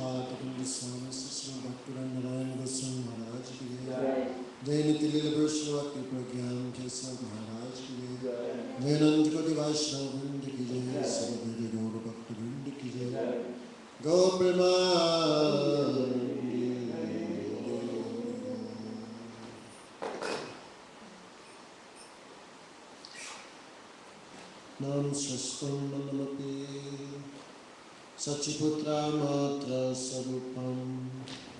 Prabhupada Swami Srimad Bhaktivedanta Narayana Goswami Maharaj ki jai. Jai Niti Leela Vaishnava Pragyan Keshav Maharaj ki jai. Jai Nand Koti Vaishnava Vrinda ki jai. Sarvabhaja Gaura Bhakta Vrinda ki jai. Gaur Premanandi. Nam Shastam Manamati Sachiputra Matra Sarupam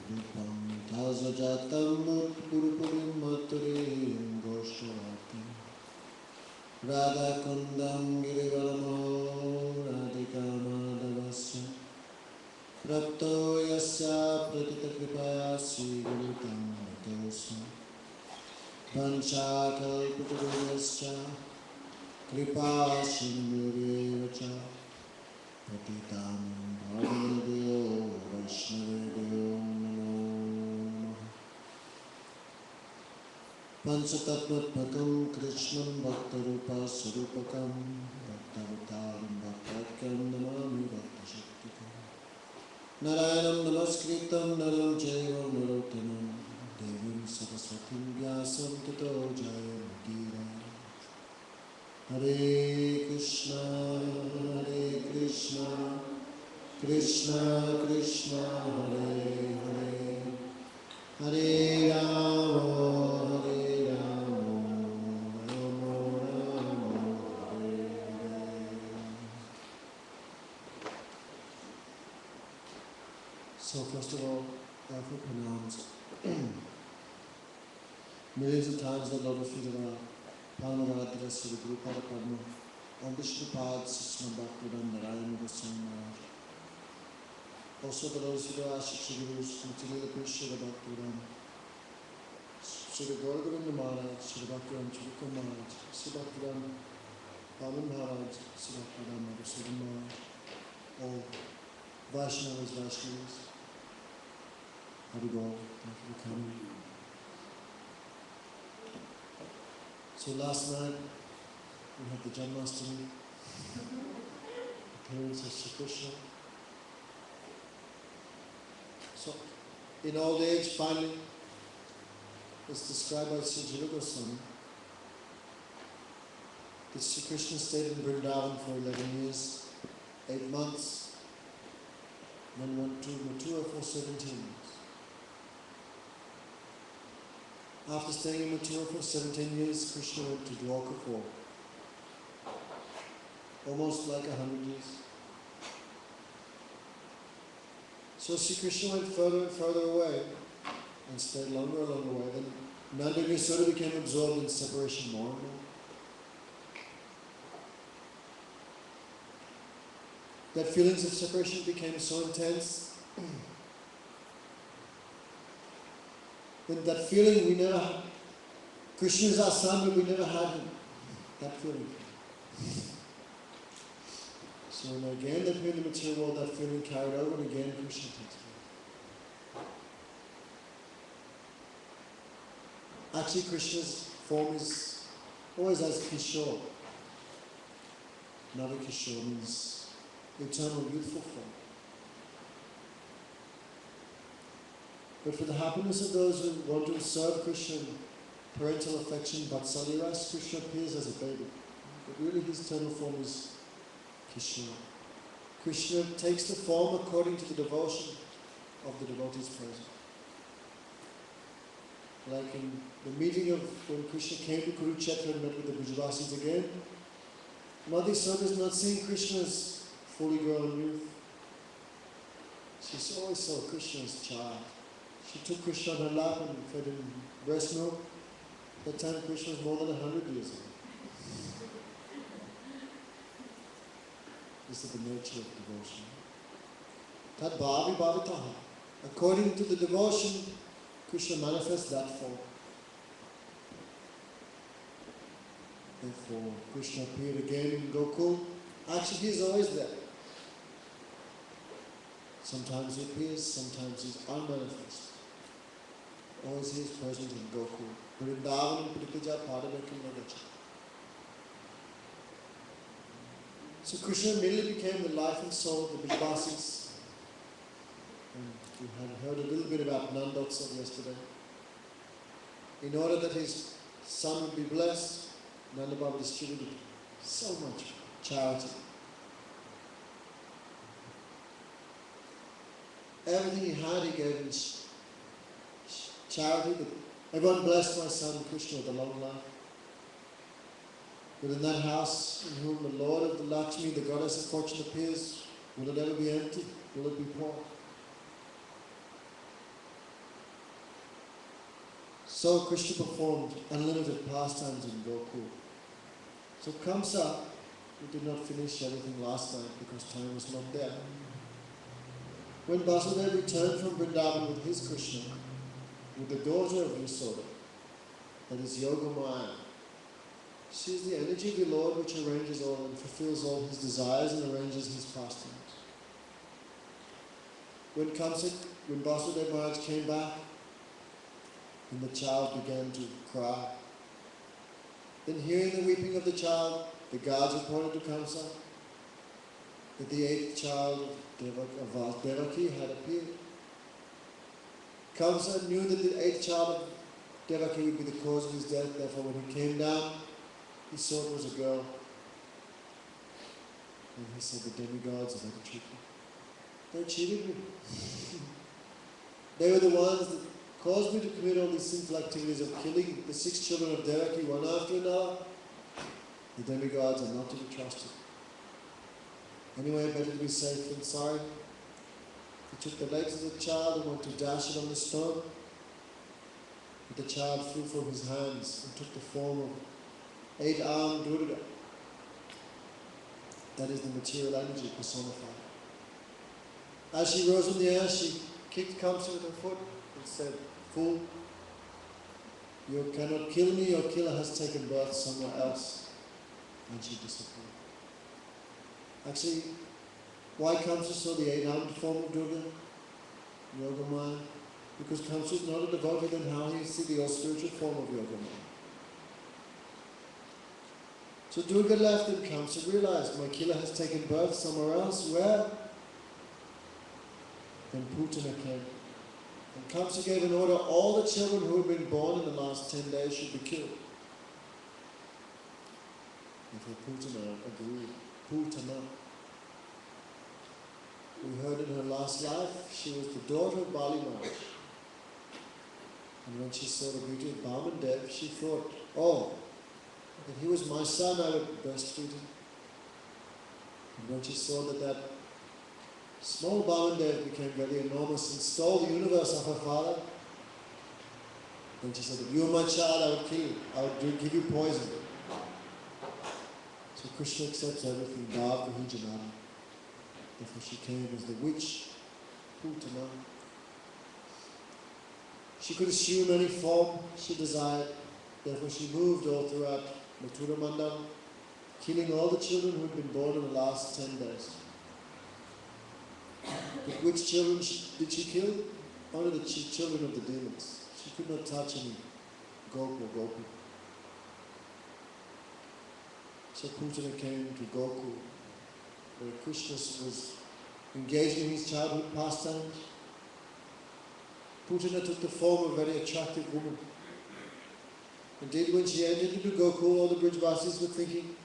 Rupam Tazajatam Purupurim Maturim Goshavatam Radha Kundam Girivaramo Radhika Madhavasya Prapto Yasya Pratita Kripaya Sri Gurutam Natosya Panchakalpataruyasya Kripa Sindhurevacha Patitam Bhavanabhyo Vaishnavebhyo Namo Panchatattvatmakam Krishnam Bhaktarupa Sarupakam Bhaktavataram Bhaktakyam Namami Bhaktashaktikam Narayanam Namaskritam Naram Jaivam Narottamam Devim Saraswatim Vyasam Tato Jayamudira Hare Krishna, Krishna Krishna, Hare Hare, Hare Rama, Rama Rama, Hare Hare. So first of all, I have to pronounce millions of times the lotus feet of our Palmaradra Sri Guru Parapadma on Vishnupad Srismad Bhaktivedanta Narayana Goswami Maharaj. Also the lotus feet of our Shri Gurus, Nityalila Prishya Bhaktivedanta, Sri Gauragovinda Maharaj, Sri Bhaktivedanta Churika Maharaj, Sri Bhaktivedanta Pavan Maharaj, Sri Bhaktivedanta Madhusudan Maharaj, all Vaishnavas, Vaishnavas. Haribol, thank you for coming. So last night we had the Janmashtami, appearance of Sri Krishna. So in old age, finally, it's described by Sri Jiva Goswami that Sri Krishna stayed in Vrindavan for 11 years, 8 months, then went to Mathura for 17 years. After staying in Mathura for 17 years, Krishna went to Dwarka for almost like 100 years. So Sri Krishna went further and further away and stayed longer and longer away. Then Nanda and Yasoda became absorbed in separation more and more. That feelings of separation became so intense. Then that feeling we never had. Krishna is our son, but we never had him. That feeling. So when again that we're in the material world, that feeling carried over, and again Krishna takes place. Actually, Krishna's form is always as Kishore. Nava Kishore means eternal youthful form. But for the happiness of those who want to serve Krishna, parental affection, Vatsalya Ras, Krishna appears as a baby. But really his eternal form is Kishore. Krishna takes the form according to the devotion of the devotees present. Like in the meeting of when Krishna came to Kurukshetra and met with the Brajavasis again, Madhusudana is not seeing Krishna as fully grown youth. She always saw Krishna as a child. She took Krishna on her lap and fed him breast milk. At that time Krishna was more than 100 years old. This is the nature of devotion. Tad bhavi bhavitaha. According to the devotion, Krishna manifests that form. Therefore, Krishna appeared again in Gokul. Actually, he is always there. Sometimes he appears, sometimes he is unmanifest. Always he is present in Gokul. Vrindavan and Pritija Padavekam Nagacha. So Krishna immediately became the life and soul of the Brajavasis. you had heard a little bit about Nandotsav yesterday, in order that his son would be blessed, Nanda Baba distributed so much charity. Everything he had, he gave in charity. That everyone blessed my son Krishna with a long life. But in that house in whom the Lord of the Lakshmi, the goddess of fortune, appears, will it ever be empty? Will it be poor? So Krishna performed unlimited pastimes in Gokul. So Kamsa, we did not finish everything last night because time was not there. When Vasudeva returned from Vrindavan with his Krishna, with the daughter of Yasoda, that is Yogamaya, she is the energy of the Lord which arranges all and fulfills all his desires and arranges his pastimes. When Vasudeva Maharaj came back, and the child began to cry. Then hearing the weeping of the child, the guards reported to Kamsa that the 8th child of Devaki had appeared. Kamsa knew that the 8th child of Devaki would be the cause of his death, therefore when he came down, he saw it was a girl. And he said, the demigods have never cheated me. They cheated me. They were the ones that caused me to commit all these sinful activities of killing the 6 children of Devaki one after another. The demigods are not to be trusted. Anyway, better to be safe than sorry. He took the legs of the child and went to dash it on the stone. But the child flew from his hands and took the form of 8-armed Durga. That is the material energy personified. As she rose in the air, she kicked Kamsa with her foot and said, "Fool, you cannot kill me, your killer has taken birth somewhere else." And she disappeared. Actually, why Kamsa saw the 8-armed form of Durga, Yogamaya? Because Kamsa is not a devotee, then how he see the all-spiritual form of Yogamaya? So Durga left and Kamsa realized, my killer has taken birth somewhere else. Where? Then Putana came. And Kamsa gave an order, all the children who had been born in the last 10 days should be killed. And Putana agreed. Putana. We heard in her last life, she was the daughter of Bali Maharaj. And when she saw the beauty of Bhamandev, she thought, oh, if he was my son, I would breastfeed him. And when she saw that small Bhamandev became very enormous and stole the universe of her father, then she said, if you were my child, I would kill you. I would give you poison. So Krishna accepts everything. Bhav Vihijanam. Therefore she came as the witch, Putana. She could assume any form she desired. Therefore she moved all throughout Mathura Mandal, killing all the children who had been born in the last 10 days. But which children did she kill? Only the children of the demons. She could not touch any Gop or Gopi. So Putana came to Gokul, where Krishna was engaging in his childhood pastimes. Putana took the form of a very attractive woman. Indeed, when she entered into Gokul, all the Brijvasis were thinking,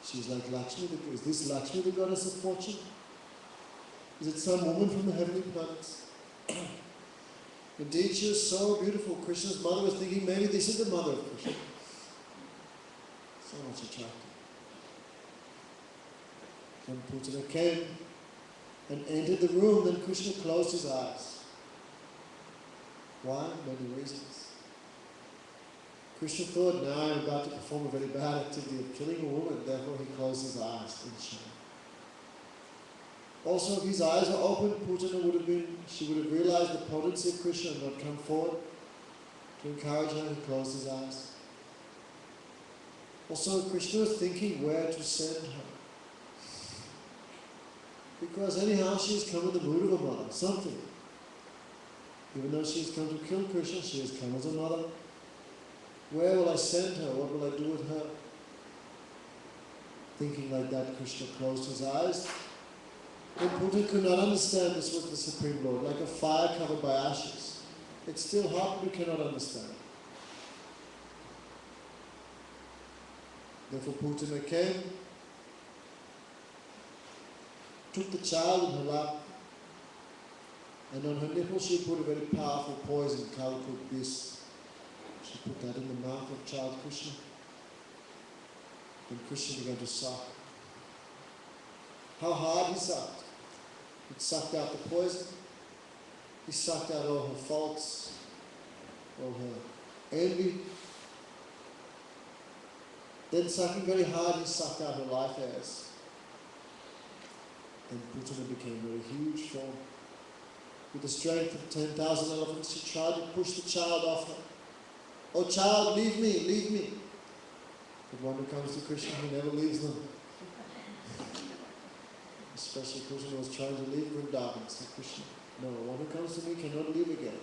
she's like Lakshmi. Is this Lakshmi, the goddess of fortune? Is it some woman from the heavenly planets? Indeed, she was so beautiful. Krishna's mother was thinking, maybe this is the mother of Krishna. So much attractive. When Putana came and entered the room, then Krishna closed his eyes. Why? Many reasons. Krishna thought, now I'm about to perform a very bad activity of killing a woman, therefore he closed his eyes in shame. Also, if his eyes were open, Putana she would have realized the potency of Krishna and not come forward to encourage her. He closed his eyes. Also, Krishna was thinking where to send her. Because anyhow, she has come in the mood of a mother, something. Even though she has come to kill Krishna, she has come as a mother. Where will I send her? What will I do with her? Thinking like that, Krishna closed his eyes When Putin could not understand this was the Supreme Lord, like a fire covered by ashes. It's still hot, but we cannot understand. Therefore Putin came, took the child in her lap, and on her nipple she put a very powerful poison called bis. She put that in the mouth of child Krishna. And Krishna began to suck. How hard he sucked. He sucked out the poison. He sucked out all her faults, all her envy. Then sucking very hard, he sucked out her life airs. And Putana became very huge form. With the strength of 10,000 elephants, she tried to push the child off her. Oh child, leave me, leave me. But one who comes to Krishna, he never leaves them. Especially Krishna was trying to leave Vrindavan. So Krishna, no, one who comes to me cannot leave again.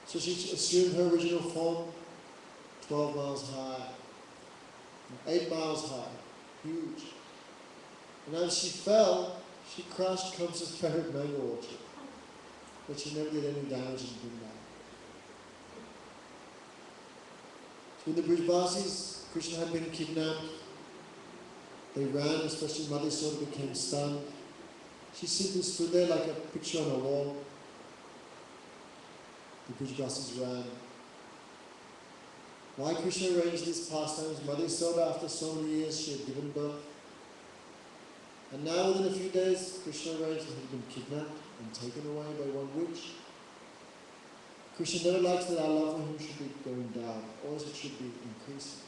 So she assumed her original form, 12 miles high, 8 miles high, huge. And as she fell, she crushed Kamsa's favorite mango orchard. But she never did any damage in Vrindavan. So when the Brijvasis, Krishna had been kidnapped. They ran, especially Mother Yasoda became stunned. She simply stood there like a picture on a wall. The Brijvasis ran. Why Krishna arranged these pastimes? Mother Yasoda, after so many years, she had given birth. And now within a few days, Krishna arranged that he had been kidnapped and taken away by one witch. Krishna never likes that our love for him should be going down, always it should be increasing.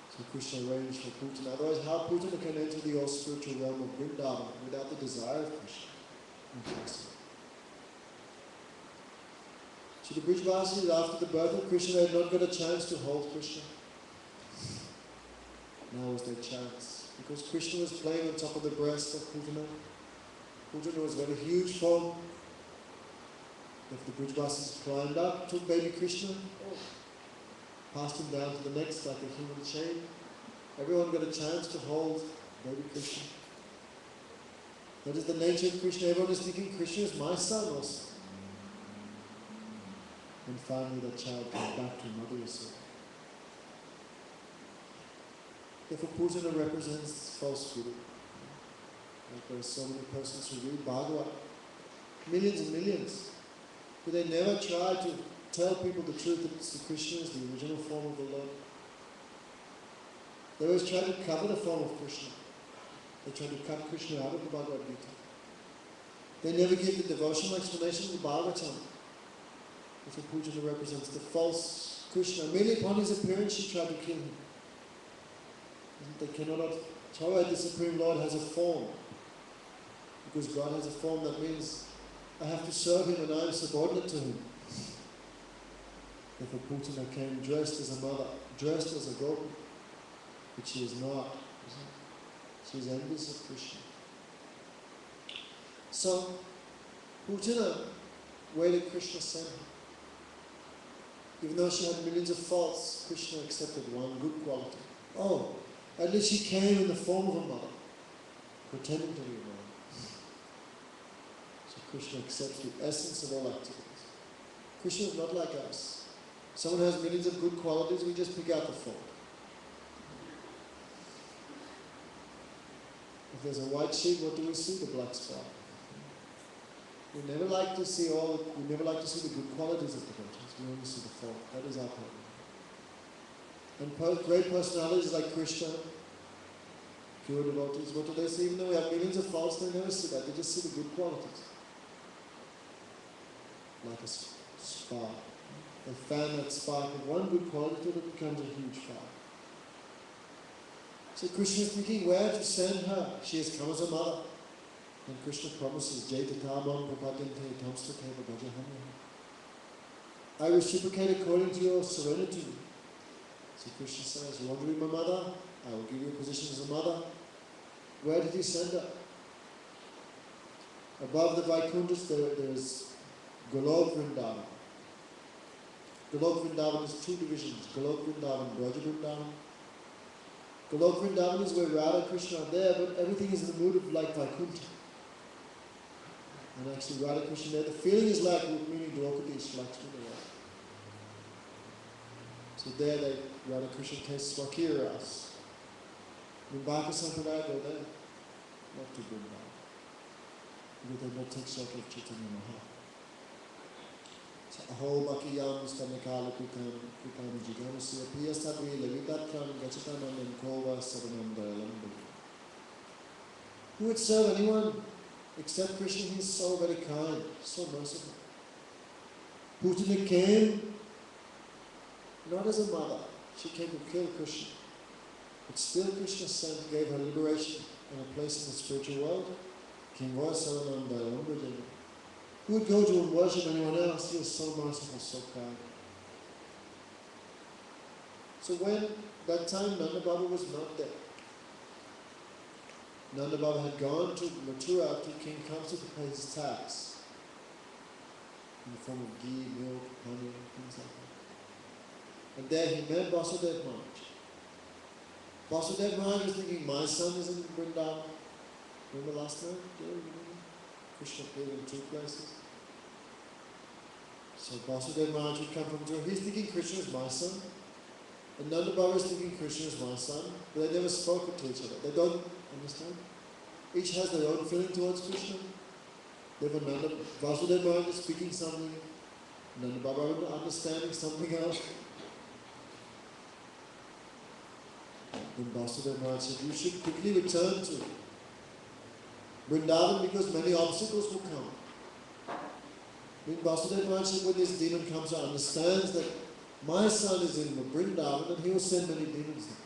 So Krishna arranged for Putana. Otherwise, how Putana can enter the all-spiritual realm of Vrindavan without the desire of Krishna? Impossible. So the Brijvasis, after the birth of Krishna, had not got a chance to hold Krishna. Now was their chance. Because Krishna was playing on top of the breast of Putana. Putana was very huge form. If the Brijvasis climbed up, took baby Krishna, passed him down to the next like a human chain. Everyone got a chance to hold baby Krishna. That is the nature of Krishna. Everyone is thinking Krishna is my son also. And finally that child came back to Mother Yasoda. Therefore Putana represents false guru. Like there are so many persons who read Bhagavat, millions and millions, but they never try to tell people the truth that Sri Krishna is the original form of the Lord. They always try to cover the form of Krishna. They try to cut Krishna out of the Bhagavad Gita. They never give the devotional explanation of the Bhagavatam. Therefore Pujana represents the false Krishna. Immediately upon his appearance, she tried to kill him. They cannot tolerate the Supreme Lord has a form. Because God has a form, that means I have to serve him and I am subordinate to him. Therefore Putana came dressed as a mother, dressed as a gopi, but she is not. She is envious of Krishna. So, Putana, where did Krishna send her? Even though she had millions of faults, Krishna accepted one good quality. Oh, at least she came in the form of a mother, pretending to be a mother. So Krishna accepts the essence of all activities. Krishna is not like us. Someone has millions of good qualities, we just pick out the fault. If there's a white sheet, what do we see? The black spot. We never like to see the good qualities of devotees. We only see the fault. That is our problem. And great personalities like Krishna, pure devotees, what do they see? Even though we have millions of faults, they never see that. They just see the good qualities. Like a spark. They fan that spark with one good quality till it becomes a huge fire. So Krishna is thinking where to send her. She has come as a mother. And Krishna promises, Jaitatamam prapadyante tamstakeva bhajahanya. I reciprocate according to your serenity. So Krishna says, you want to be my mother? I will give you a position as a mother. Where did he send her? Above the Vaikunthas there is Golok Vrindavan. Golok Vrindavan is two divisions, Golok Vrindavan, Braja Vrindavan. The Lord Vrindavan is where Radha and Krishna are there, but everything is in the mood of like Vaikuntha. And actually Radha Krishna there, the feeling is like Rukmini, Draupadi, Lakshmi. So there Radha Krishna tastes Swakir Ras. Bhakti Sampradaya go there, not to Vrindavan. Because they don't take stock of Chaitanya Maha. So Aho Makiyam Stanakala Kukam Jigamasi Apiyasatri Lavitatram Gachatanam and Kova Savanam Dayalam. Who would serve anyone except Krishna? He is so very kind, so merciful. Putana came not as a mother, she came to kill Krishna. But still Krishna sent, gave her liberation and a place in the spiritual world. Who would go to and worship anyone else? He was so merciful, so kind. So when that time Nanda Baba was not there, Nanda Baba had gone to Mathura after King Kamsa to pay his tax in the form of ghee, milk, honey, things like that. And there he met Vasudev Maharaj. Vasudev Maharaj was thinking, my son is in Vrindavan. Remember last night? Yeah, Krishna appeared in 2 places. So Vasudev Maharaj would come from Mathura. He's thinking Krishna is my son. And Nanda Baba is thinking Krishna is my son. But they never spoke to each other. They don't understand. Each has their own feeling towards Krishna. Vasudev Maharaj is speaking something. Nanda Baba understanding something else. Then Vasudev Maharaj said, you should quickly return to Vrindavan because many obstacles will come. Then Vasudev Maharaj said, when this demon comes and understands that my son is in Vrindavan, then he will send many demons there.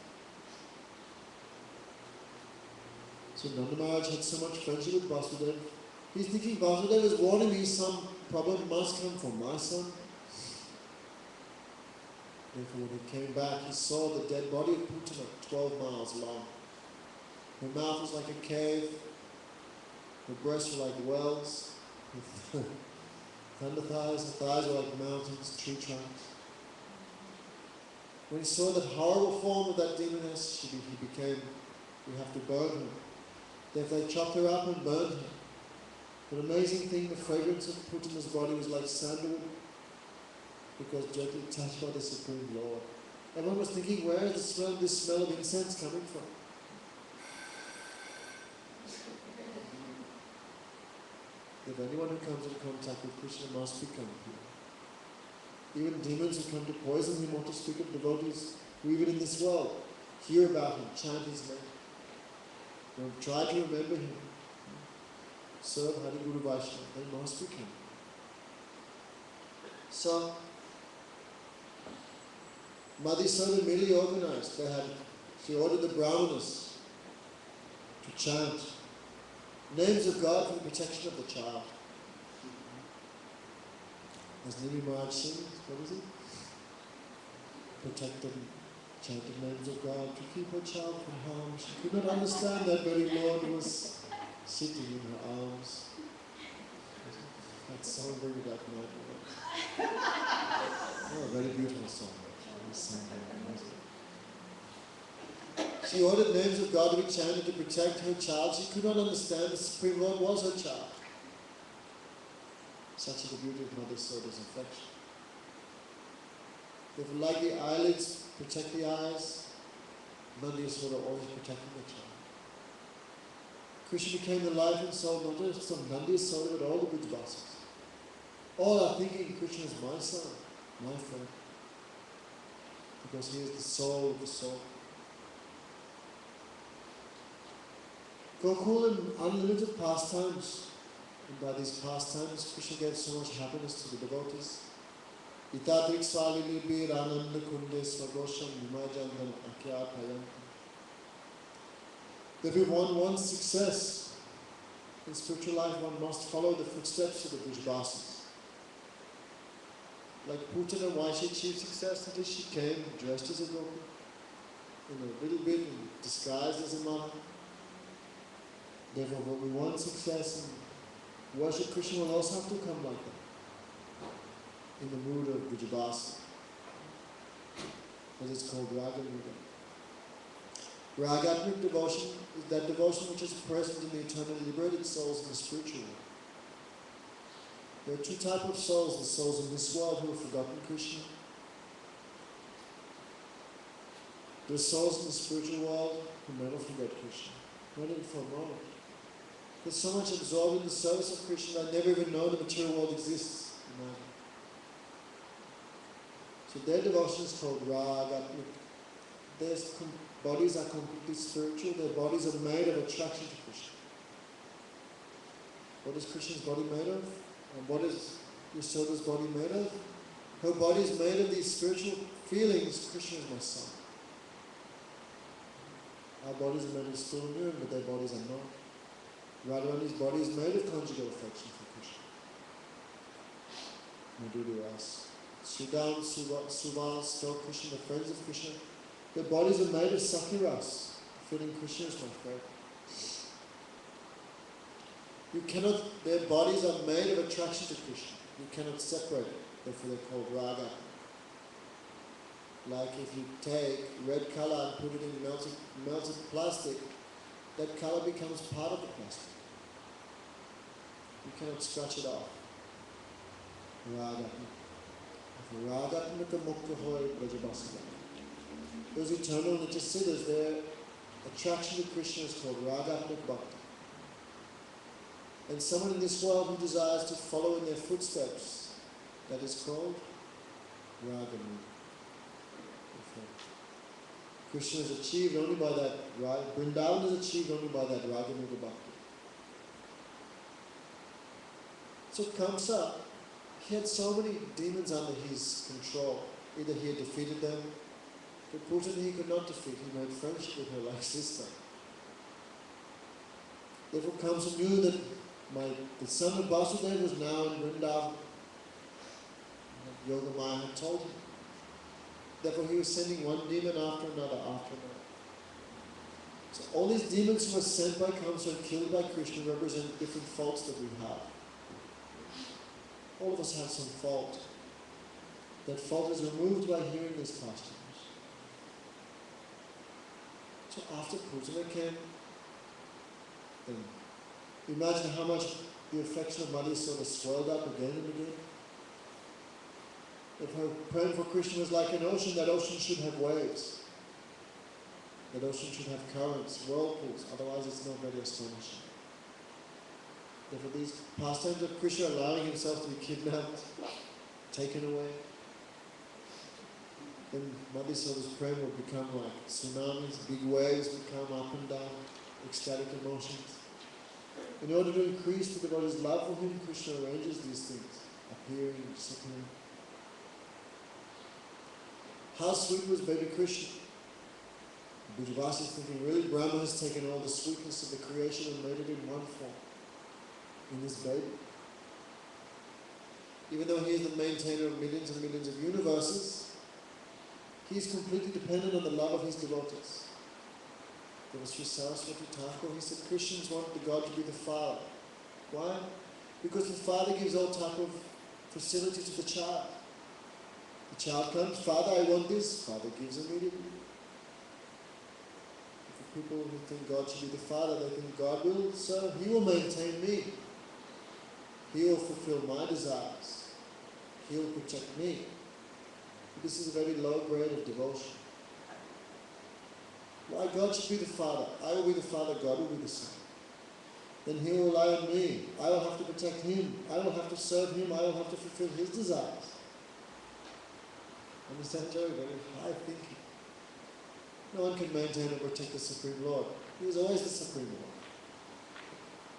So Nanda Maharaj had so much friendship with Vasudev. He's thinking Vasudev is warning me some problem must come from my son. Therefore, when he came back, he saw the dead body of Putana, 12 miles long. Her mouth was like a cave. Her breasts were like wells. Her thunder thighs, her thighs were like mountains, tree trunks. When he saw that horrible form of that demoness, he became, we have to burn her. Therefore, they chopped her up and burned her. But amazing thing, the fragrance of Putana's body was like sandalwood, because gently touched by the Supreme Lord. Everyone was thinking, where is this smell of incense coming from? If anyone who comes in contact with Krishna must become pure. Even demons who come to poison him or to speak of devotees who even in this world hear about him, chant his name, try to remember him, serve Hari Guru Vaishnava, they must become. So, Madhisona merely organized. She ordered the Brahmanas to chant names of God for the protection of the child. As Nimi Maharaj sings, what is it? Protect them, chanting names of God to keep her child from harm. She could not understand that very Lord was sitting in her arms. That song bringing back my mind. Oh, a very beautiful song. She ordered names of God to be chanted to protect her child. She could not understand the Supreme Lord was her child. Such is the beauty of Mother Soda's affection. Therefore, like the eyelids protect the eyes, Nandi Yasoda always protecting the child. Krishna became the life and soul not just of Nandi Yasoda but all the Brajbasis. All are thinking Krishna is my son, my friend. Because he is the soul of the soul. Gokul and unlimited pastimes. And by these pastimes, Krishna gave so much happiness to the devotees. Itadrik Swalili Bir Ananda Kunde Swagosham Nimajandan Akyapayam. If one wants success in spiritual life, one must follow the footsteps of the Brajbasis. Like Putana, why she achieved success? That is, she came dressed as a Gokul, a little bit disguised as a mother. Therefore, when we want success and worship Krishna, will also have to come like that, in the mood of Brajabasi, as it's called Raga Muda. Ragatmic devotion is that devotion which is present in the eternally liberated souls in the spiritual world. There are two types of souls: the souls in this world who have forgotten Krishna. There are souls in the spiritual world who never forget Krishna, not even for a moment. They're so much absorbed in the service of Krishna they never even know the material world exists. Imagine. So their devotion is called Ragatmic. Their bodies are completely spiritual. Their bodies are made of attraction to Krishna. What is Krishna's body made of? And what is Yasoda's body made of? Her body is made of these spiritual feelings. Krishna is my son. Our bodies are made of steel and urine, but their bodies are not. Radharani's body is made of conjugal affection for Krishna. Madhuri Ras. Sudam, Suval, Stok, Krishna, the friends of Krishna, their bodies are made of Sakiras, feeling Krishna is my friend. You cannot, their bodies are made of attraction to Krishna. You cannot separate it, therefore they're called Raga. Like if you take red color and put it in melted plastic, that color becomes part of the plastic. You cannot scratch it off. Raga. Those eternal Nityasiddhas, their attraction to Krishna is called Ragatmik Bhakti. And someone in this world who desires to follow in their footsteps, that is called Ragamika. Krishna is achieved only by that, Vrindavan is achieved only by that Ragamika Bhakti. So Kamsa, he had so many demons under his control. Either he had defeated them, but Putana he could not defeat. He made friendship with her like sister. Therefore Kamsa knew that the son of Vasudeva was now in Vrindavan. Yogamaya had told him. Therefore he was sending one demon after another. So all these demons who were sent by Kamsa and killed by Krishna represent different faults that we have. All of us have some fault. That fault is removed by hearing these pastimes. So after Putana came, then imagine how much the affection of Mother Yasoda swelled up again and again. If her praying for Krishna was like an ocean, that ocean should have waves. That ocean should have currents, whirlpools, otherwise it's not very astonishing. Therefore these pastimes of Krishna allowing himself to be kidnapped, taken away, then Mother Yasoda's praying will become like tsunamis, big waves become up and down, ecstatic emotions. In order to increase the devotee's love for him, Krishna arranges these things, appearing, disappearing. How sweet was baby Krishna? Bhujavasi is thinking, really, Brahma has taken all the sweetness of the creation and made it in one form, in this baby. Even though he is the maintainer of millions and millions of universes, he is completely dependent on the love of his devotees. There was Sri Saraswati Thakur, he said Christians want the God to be the father. Why? Because the father gives all type of facility to the child. The child comes, Father, I want this. Father gives immediately. For people who think God should be the father, they think God will serve, he will maintain me. He will fulfill my desires. He will protect me. This is a very low grade of devotion. Why God should be the father? I will be the father, God will be the son. Then he will rely on me. I will have to protect him. I will have to serve him. I will have to fulfill his desires. Understand, Joey? Very high thinking. No one can maintain or protect the Supreme Lord. He is always the Supreme Lord.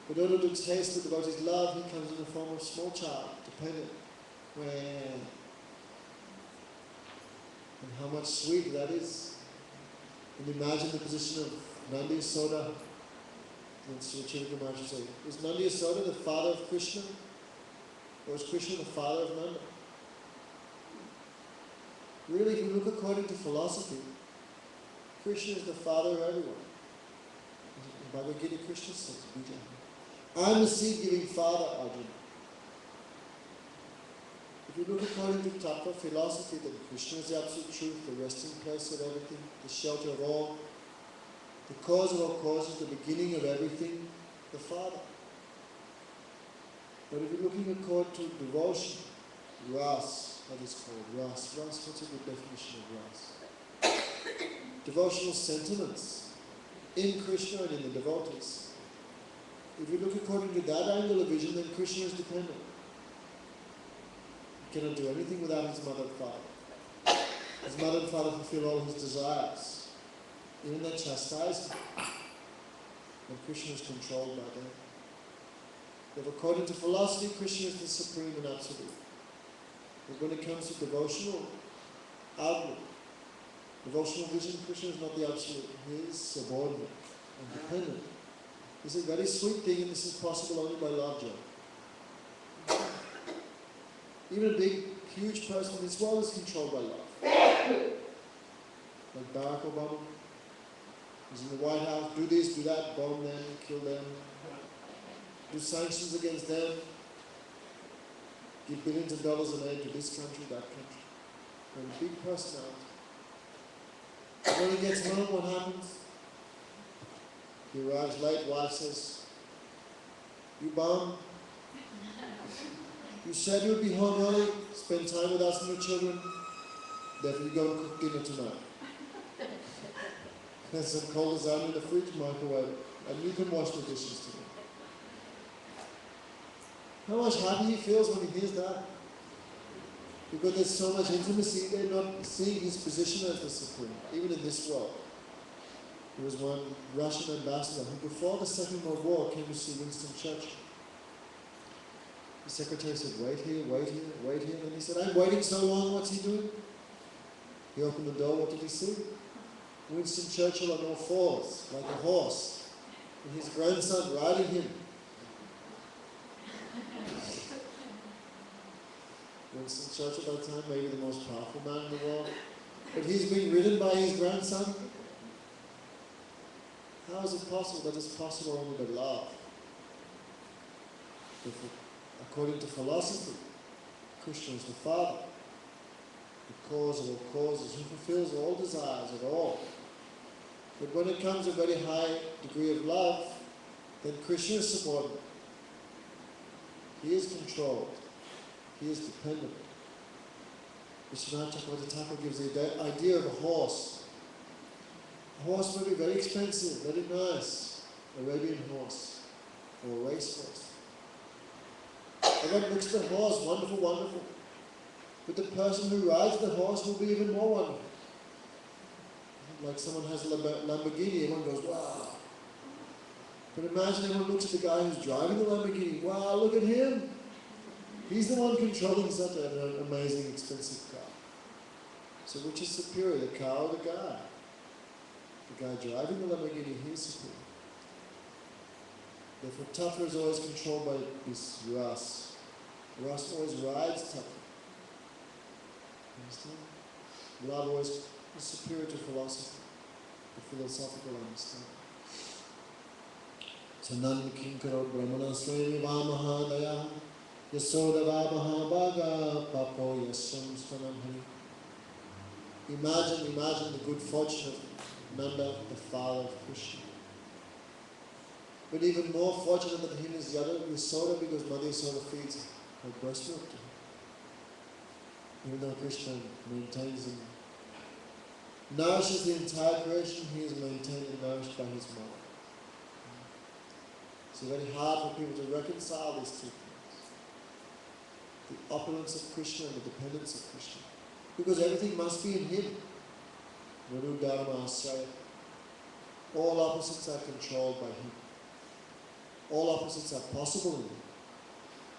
But in order to taste the devotee's love, he comes in the form of a small child, dependent. And how much sweet that is. And imagine the position of Nandi Yasoda. And Sri Chaitanya Maharaj say, is Nandi Yasoda the father of Krishna? Or is Krishna the father of Nanda? Really, if you look according to philosophy, Krishna is the father of everyone. In Bhagavad Gita, Krishna says, I am the seed-giving father, Arjuna. If you look according to Tattva philosophy, that Krishna is the absolute truth, the resting place of everything, the shelter of all, The cause of all causes, the beginning of everything, the Father. But if you're looking according to devotion, ras, that is called ras. Ras, what's a good definition of ras? Devotional sentiments in Krishna and in the devotees. If you look according to that angle of vision, then Krishna is dependent. He cannot do anything without his mother and father. His mother and father fulfill all his desires. Even that chastisement, when Krishna is controlled by them. If according to philosophy, Krishna is the supreme and absolute. But when it comes to devotional outlook, devotional vision, Krishna is not the absolute. He is subordinate and dependent. This is a very sweet thing, and this is possible only by love, Joe. Even a big, huge person in this world is controlled by love. Like Barack Obama. He's in the White House, do this, do that, bomb them, kill them, do sanctions against them, give billions of dollars in aid to this country, that country. They're a big personality. When he gets home, what happens? He arrives late, wife says, you bum, you said you'd be home early, spend time with us and your children, therefore you go and cook dinner tonight. There's some cold lasagna in the fridge, microwave, and you can wash the dishes today. How much happy he feels when he hears that? Because there's so much intimacy, they're not seeing his position as the supreme, even in this world. There was one Russian ambassador who before the Second World War came to see Winston Churchill. The secretary said, wait here, wait here, wait here. And he said, I'm waiting so long, what's he doing? He opened the door, what did he see? Winston Churchill on all fours, like a horse, and his grandson riding him. Winston Churchill at the time, maybe the most powerful man in the world, but he's being ridden by his grandson. How is it possible? That is possible only by love. According to philosophy, Krishna is the Father, the cause of all causes, who fulfills all desires at all. But when it comes to a very high degree of love, then Krishna is subordinate. He is controlled. He is dependent. Vishwanath Chakravarti Thakur gives the idea of a horse. A horse may be very expensive, very nice, Arabian horse, or a racehorse. Everyone looks at the horse, wonderful, wonderful. But the person who rides the horse will be even more wonderful. Like someone has a Lamborghini, everyone goes, wow. But imagine everyone looks at the guy who's driving the Lamborghini, wow, look at him. He's the one controlling such an amazing, expensive car. So which is superior, the car or the guy? The guy driving the Lamborghini, he's superior. Therefore, Tattva is always controlled by this Ras. Ras always rides Tattva. Understand? Love always is superior to philosophy, the philosophical understanding. So, Nanda Kinkaro Brahmana Swami Vamahadaya Yasoda Vamahavaga Papo Yasam Stanam Hari. Imagine the good fortune of Nanda, the father of Krishna. But even more fortunate than him is Yasoda, because Mother Yasoda feeds her breast milk to him. Even though Krishna maintains and nourishes the entire creation, he is maintained and nourished by his mother. It's very hard for people to reconcile these two things. The opulence of Krishna and the dependence of Krishna. Because everything must be in him. Varu Dharma Asraya. All opposites are controlled by him. All opposites are possible in him.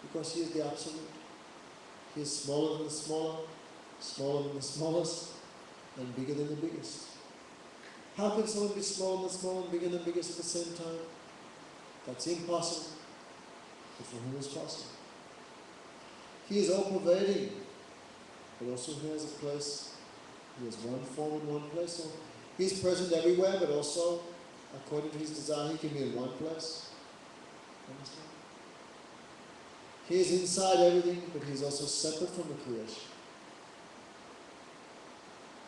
Because he is the absolute. He is smaller than the smaller, smaller than the smallest, and bigger than the biggest. How can someone be smaller than the small and bigger than the biggest at the same time? That's impossible. But for him it's possible. He is all-pervading, but also he has a place. He has one form in one place. So he's present everywhere, but also, according to his desire, he can be in one place. Understand? He is inside everything, but he is also separate from the creation.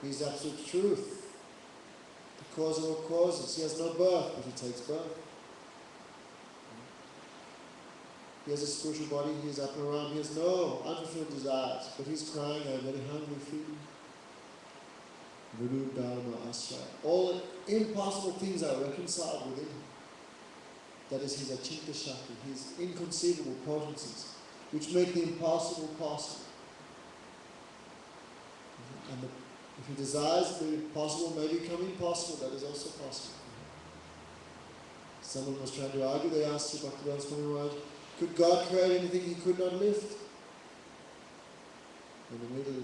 He is absolute truth. The cause of all causes. He has no birth, but he takes birth. He has a spiritual body, he is up and around, he has no unfulfilled desires, but he's crying, I'm very hungry, feed me. Vidu Dharma Asya. All impossible things are reconciled within him. That is his Achinta Shakti, his inconceivable potencies, which make the impossible possible. And if he desires the impossible may become impossible, that is also possible. Someone was trying to argue, they asked Sri Bhaktivedanta Swami Maharaj, could God create anything he could not lift? In the middle,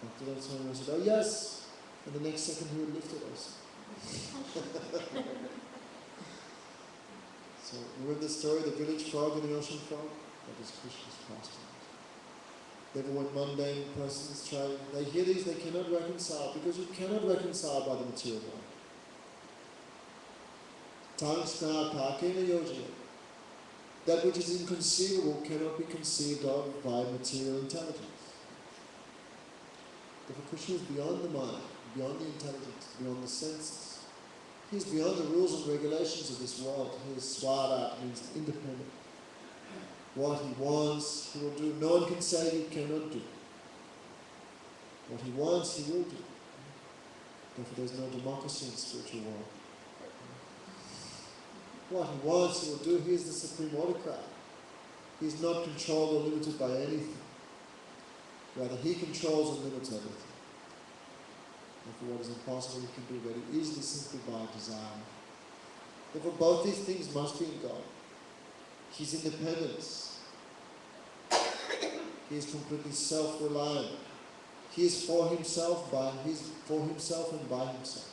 Bhaktivedanta Swami Maharaj said, oh yes, and the next second he would lift it also. So, remember the story, the village frog and the ocean frog? That is Krishna's pastime. Therefore, when mundane persons try, they hear these, they cannot reconcile, because you cannot reconcile by the material world. Tangsna takena yojana. That which is inconceivable cannot be conceived of by material intelligence. Therefore, Krishna is beyond the mind, beyond the intelligence, beyond the senses. He is beyond the rules and regulations of this world. He is swara, means independent. What he wants, he will do. No one can say he cannot do. What he wants, he will do. Therefore, there is no democracy in the spiritual world. What he wants, he will do. He is the supreme autocrat. He is not controlled or limited by anything. Rather, he controls and limits everything. Therefore, what is impossible, he can do very easily, simply by desire. Therefore, both these things must be in God. His independence. He is completely self-reliant. He is for himself, for himself and by himself.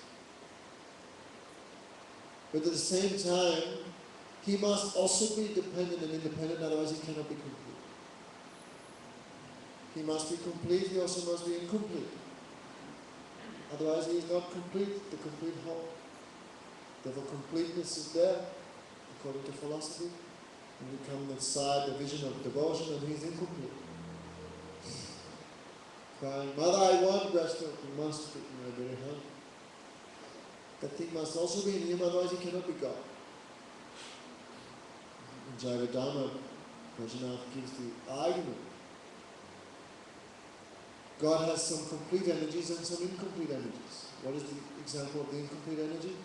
But at the same time, he must also be dependent and independent, otherwise he cannot be complete. He must be complete, he also must be incomplete. Otherwise he is not complete, the complete whole. Therefore completeness is there, according to philosophy. And we come inside the vision of devotion and he is incomplete. Crying, Mother, I want breast milk, you must put in my very hand. That thing must also be in him, otherwise he cannot be God. In Jayavadana, Prajanath gives the argument. God has some complete energies and some incomplete energies. What is the example of the incomplete energy?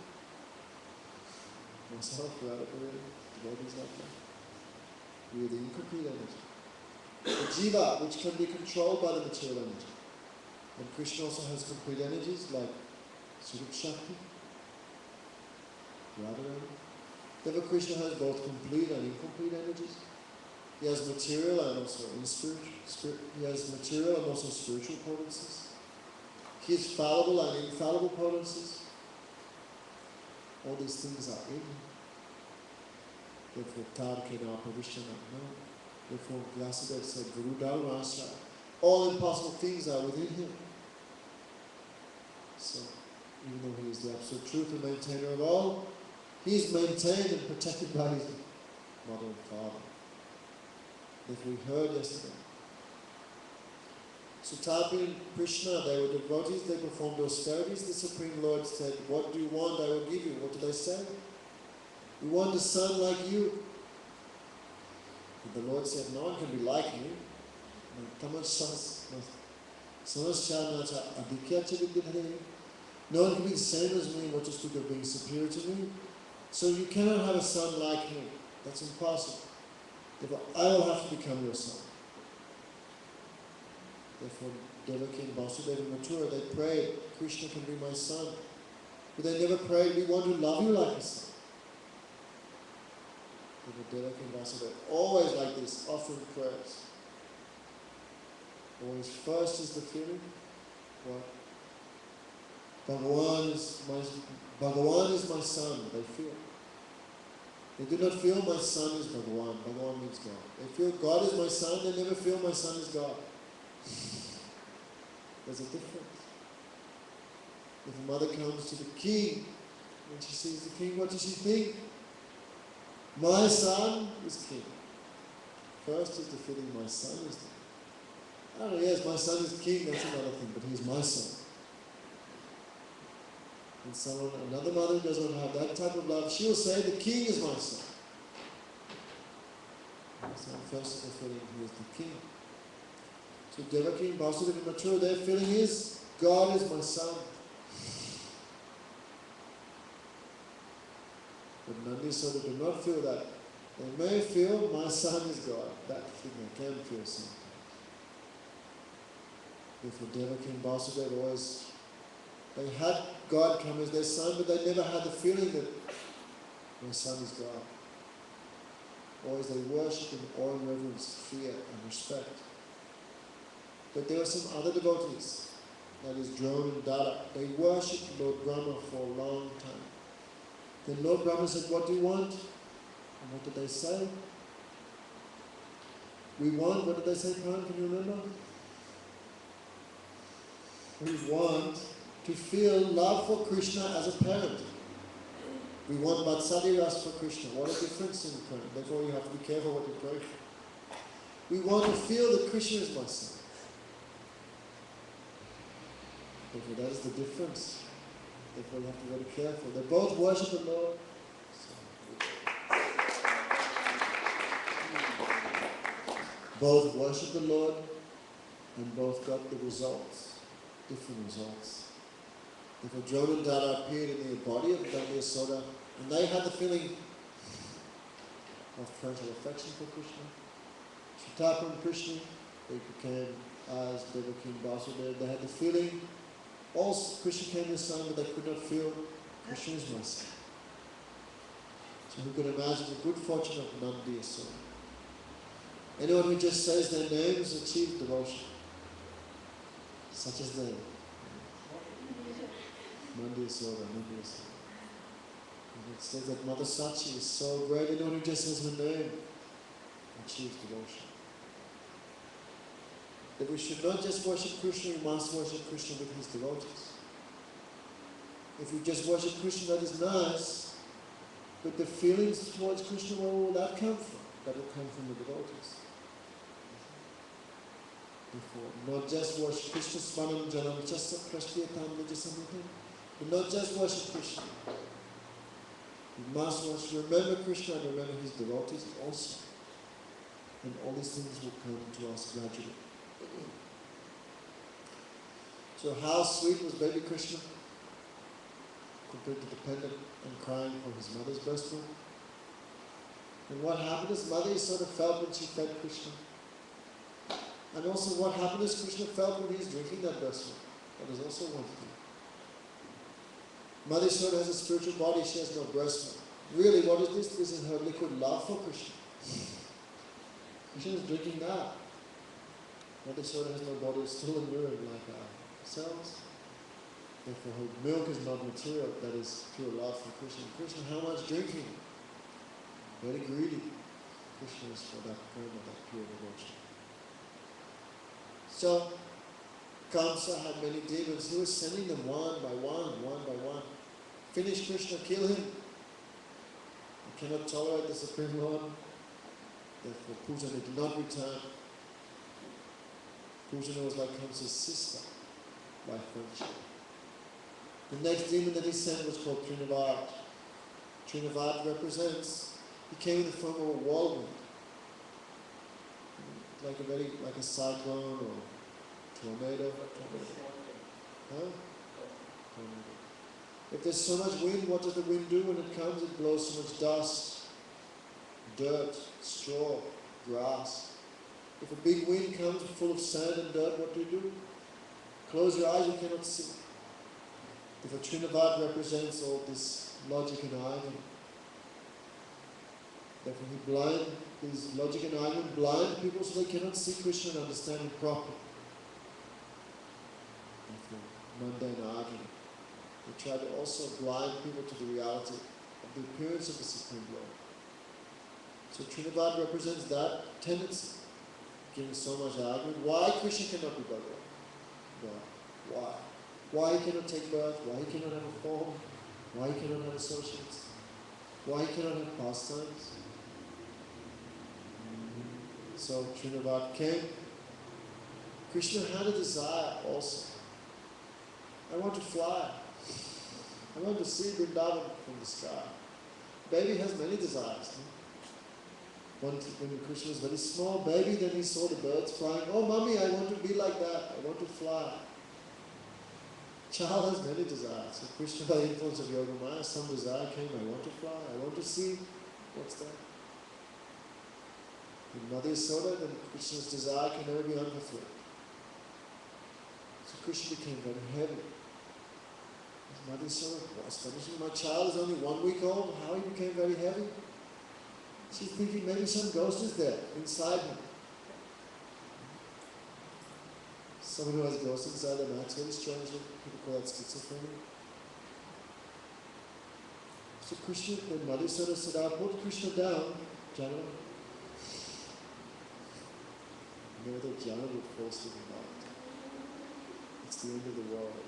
Myself, Radha, devotees like that. We are the incomplete energy. The jiva, which can be controlled by the material energy. And Krishna also has complete energies like Surup Shakti, Radharani. Therefore Krishna has both complete and incomplete energies. He has material and also he has material and also spiritual potencies. He is fallible and infallible potencies. All these things are in him. Therefore, Tarkena Pravishana. Therefore, Vyasadeva said, Guru Dharma Asya. All impossible things are within him. So, even though he is the absolute truth and maintainer of all, he is maintained and protected by his mother and father. Therefore, we heard yesterday. So, Tapi and Krishna, they were devotees, they performed austerities. The Supreme Lord said, what do you want? I will give you. What did they say? We want a son like you. And the Lord said, no one can be like me. No one can be the same as me, what you speak of being superior to me. So you cannot have a son like me. That's impossible. Therefore, I will have to become your son. Therefore, Devaki and Vasudeva and Mathura, they prayed, Krishna can be my son. But they never prayed, we want to love you like a son. Devaki and Vasudeva, always like this, offering prayers. Always first is the feeling, what? Bhagavan is my son, they feel. They do not feel my son is Bhagavan. Bhagavan means God. They feel God is my son, they never feel my son is God. There's a difference. If a mother comes to the king, when she sees the king, what does she think? My son is king. First is the feeling my son is king. Oh yes, my son is king, that's another thing, but he's my son. And another mother who does not have that type of love, she will say, the king is my son. So first of all, feeling he is the king. So Devaki and Vasudeva and Mathura, their feeling is, God is my son. But Nandi Yashoda do not feel that. They may feel, my son is God. That thing they can feel something. Therefore Devaki and Vasudeva always, they had God come as their son, but they never had the feeling that my son is God. Always they worship in awe and reverence, fear and respect. But there were some other devotees, that is Drona and Dada. They worshipped Lord Brahma for a long time. Then Lord Brahma said, what do you want? And what did they say? We want, what did they say, Pran? Can you remember? We want to feel love for Krishna as a parent. We want Vatsali Ras for Krishna. What a difference in prayer. Therefore you have to be careful what you pray for. We want to feel that Krishna is my son. Therefore that is the difference. Therefore you have to be very careful. They both worship the Lord. Both worship the Lord and both got the results. Different results. Therefore Drona and Dada appeared in the body of Nandi Yashoda, and they had the feeling of parental affection for Krishna. Sritapa and Krishna, they became as Devaki and Vasudeva. They had the feeling, also Krishna came as son, but they could not feel Krishna is my son. So who could imagine the good fortune of Nandi Yashoda? Anyone who just says their names achieves devotion. Such as they. Nandi Yashoda, Nandi Yashoda. And it says that Mother Sachi is so great, anyone who just says her name achieves devotion. That we should not just worship Krishna, we must worship Krishna with his devotees. If we just worship Krishna, that is nice, but the feelings towards Krishna, where will that come from? That will come from the devotees. Therefore, not just worship Krishna, Svanam Janam Chasa Prashtiyatam Nijasamritam, but not just worship Krishna. We must worship, remember Krishna and remember his devotees also. And all these things will come to us gradually. So how sweet was baby Krishna? Completely dependent and crying for his mother's breast milk. And what happened is Mother Yashoda felt when she fed Krishna. And also what happened is Krishna felt when he is drinking that breast milk. That is also one thing. Mother Yashoda has a spiritual body, she has no breast milk. Really, what is this? This is her liquid love for Krishna. Krishna is drinking that. Mother Yashoda has no body, it's still a mirror like ourselves. Therefore her milk is not material, that is pure love for Krishna. Krishna, how much drinking? Very greedy. Krishna is for that kind of that pure devotion. So, Kamsa had many demons. He was sending them one by one. Finish Krishna, kill him. He cannot tolerate the Supreme Lord. Therefore, Pujana did not return. Pujana was like Kamsa's sister by friendship. The next demon that he sent was called Trinavat. Trinavat represents, he came in the form of a whirlwind. Like a cyclone or tornado. Huh? Tornado. If there's so much wind, what does the wind do when it comes? It blows so much dust, dirt, straw, grass. If a big wind comes full of sand and dirt, what do? Close your eyes, you cannot see. If a Trinavat represents all this logic and argument, therefore his logic and argument blind people so they cannot see Krishna and understand him properly. Therefore, mundane argument. They try to also blind people to the reality of the appearance of the Supreme Lord. So Trinavat represents that tendency, giving so much argument. Why Krishna cannot be Bhagavat? Why? Why he cannot take birth? Why he cannot have a form? Why he cannot have associates? Why he cannot have pastimes? So Trinavat came. Krishna had a desire also. I want to fly. I want to see Vrindavan from the sky. Baby has many desires. When Krishna was very small baby, then he saw the birds flying. Oh, mommy, I want to be like that. I want to fly. Child has many desires. So Krishna, by the influence of Yogamaya, some desire came. I want to fly. I want to see. What's that? In Mother Yasoda, then Krishna's desire can never be unfulfilled. So Krishna became very heavy. His Mother Yasoda was astonishing. My child is only 1 week old. How he became very heavy? She's thinking maybe some ghost is there inside him. Someone who has ghosts inside them acts very strangely. People call that schizophrenia. So Krishna, when Mother Yasoda said, I'll put Krishna down, Jana. Never thought Jana would force him out. It's the end of the world.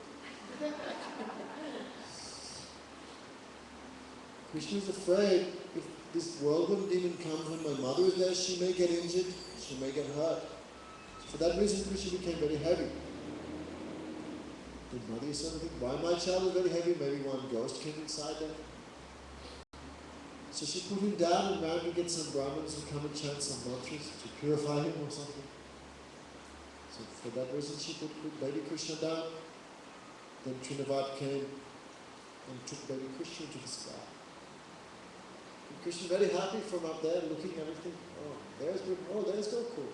Krishna is afraid if this whirlwind demon comes when my mother is there, she may get injured, she may get hurt. For that reason, Krishna became very heavy. Did Mother Yasoda think, why my child is very heavy? Maybe one ghost came inside there. So she put him down and ran to get some Brahmins to come and chant some mantras to purify him or something. So for that reason, she put baby Krishna down. Then Trinavad came and took baby Krishna to the sky. And Krishna very happy from up there, looking at everything. Oh, there's Gokul.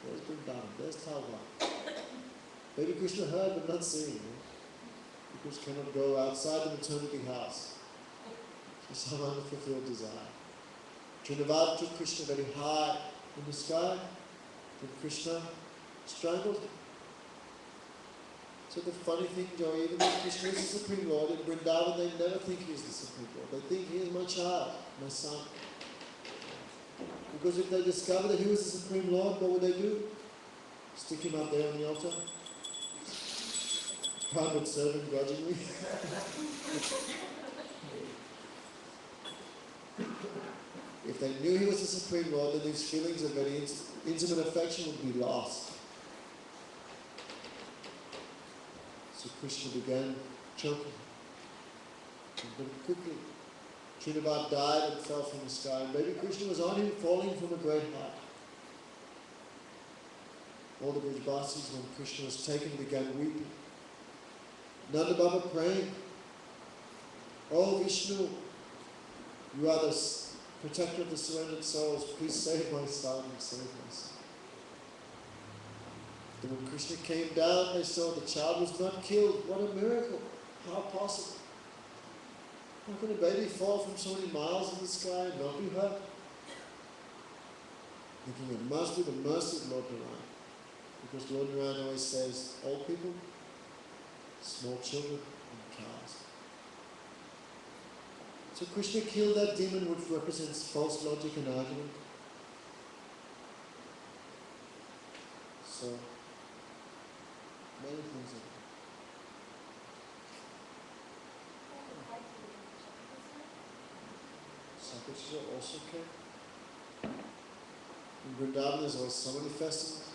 There's Vrindavan. There's Talva. Baby Krishna heard but not seen. Because cannot go outside the maternity house. Some unfulfilled desire. Trinavad took Krishna very high in the sky, and Krishna strangled him. So the funny thing, Joe, even though Krishna is the Supreme Lord, in Vrindavan they never think he is the Supreme Lord. They think he is my child, my son. Because if they discover that he was the Supreme Lord, what would they do? Stick him up there on the altar? Prime would serve him grudgingly. If they knew he was the Supreme Lord, then his feelings of very intimate affection would be lost. So Krishna began choking. And very quickly, Trinavad died and fell from the sky. And baby Krishna was on him, falling from a great height. All the Brajbasis, when Krishna was taken, began weeping. Nanda Baba praying, Oh Vishnu, you are the protector of the surrendered souls, please save my son, save my son. Then when Krishna came down, they saw the child was not killed. What a miracle. How possible? How can a baby fall from so many miles in the sky and not be hurt? Thinking it must be the mercy of Lord Narayan. Because Lord Narayan always says, old people, small children, and cows. So Krishna killed that demon which represents false logic and argument. So, many things are Sakashya also came. In Vrindavan there's always so many festivals.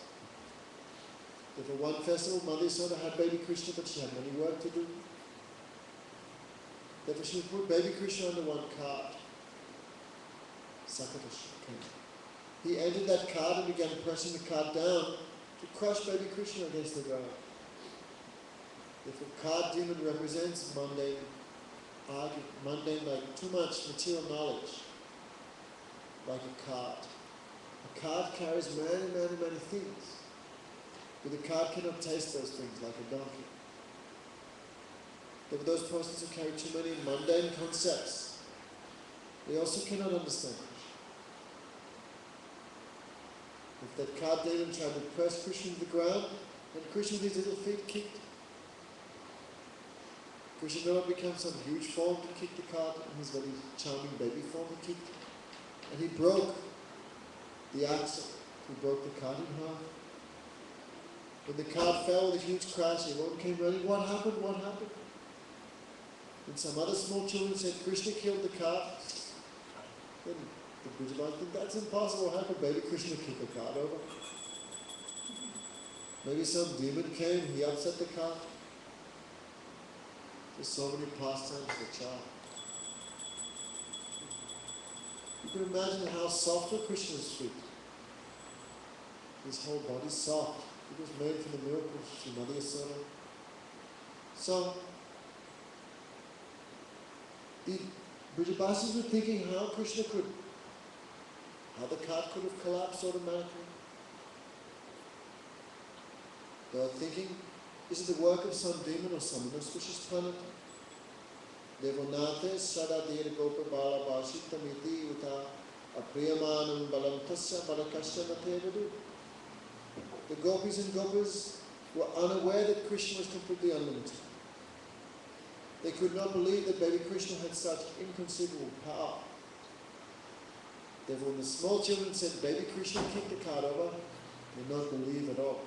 For one festival, Mother Yasoda had baby Krishna, but she had many work to do. Therefore she put baby Krishna under one cart. Sakashya came. He entered that cart and began pressing the cart down to crush baby Krishna against the ground. Therefore, cart demon represents mundane argument, mundane, like too much material knowledge, like a cart. A cart carries many, many, many things, but the cart cannot taste those things like a donkey. But those persons who carry too many mundane concepts, they also cannot understand Krishna. If that cart demon tried to press Krishna to the ground, and Krishna with his little feet kicked, Krishna did not become some huge form to kick the cart, in his very charming baby form he kicked. And he broke the axle. He broke the cart in half. When the cart fell with a huge crash, everyone came running. What happened? What happened? And some other small children said, Krishna killed the cart. Then the Brajbasis said, that's impossible. How could baby Krishna kick a cart over? Maybe some demon came, he upset the cart. There's so many pastimes for a child. You can imagine how soft a Krishna's feet. His whole body's soft. It was made from the milk of Srimad Yasoda. So, the Brijabasis were thinking how the cart could have collapsed automatically. They were thinking, is it the work of some demon or some inauspicious planet? Devonate Shradadira Gopa Bala Bhashitamiti Uta Apriyamanam Balam Tasya Barakasya Natevedu. The gopis and gopas were unaware that Krishna was completely unlimited. They could not believe that baby Krishna had such inconceivable power. Therefore, when the small children said, baby Krishna kicked the cart over, they did not believe at all.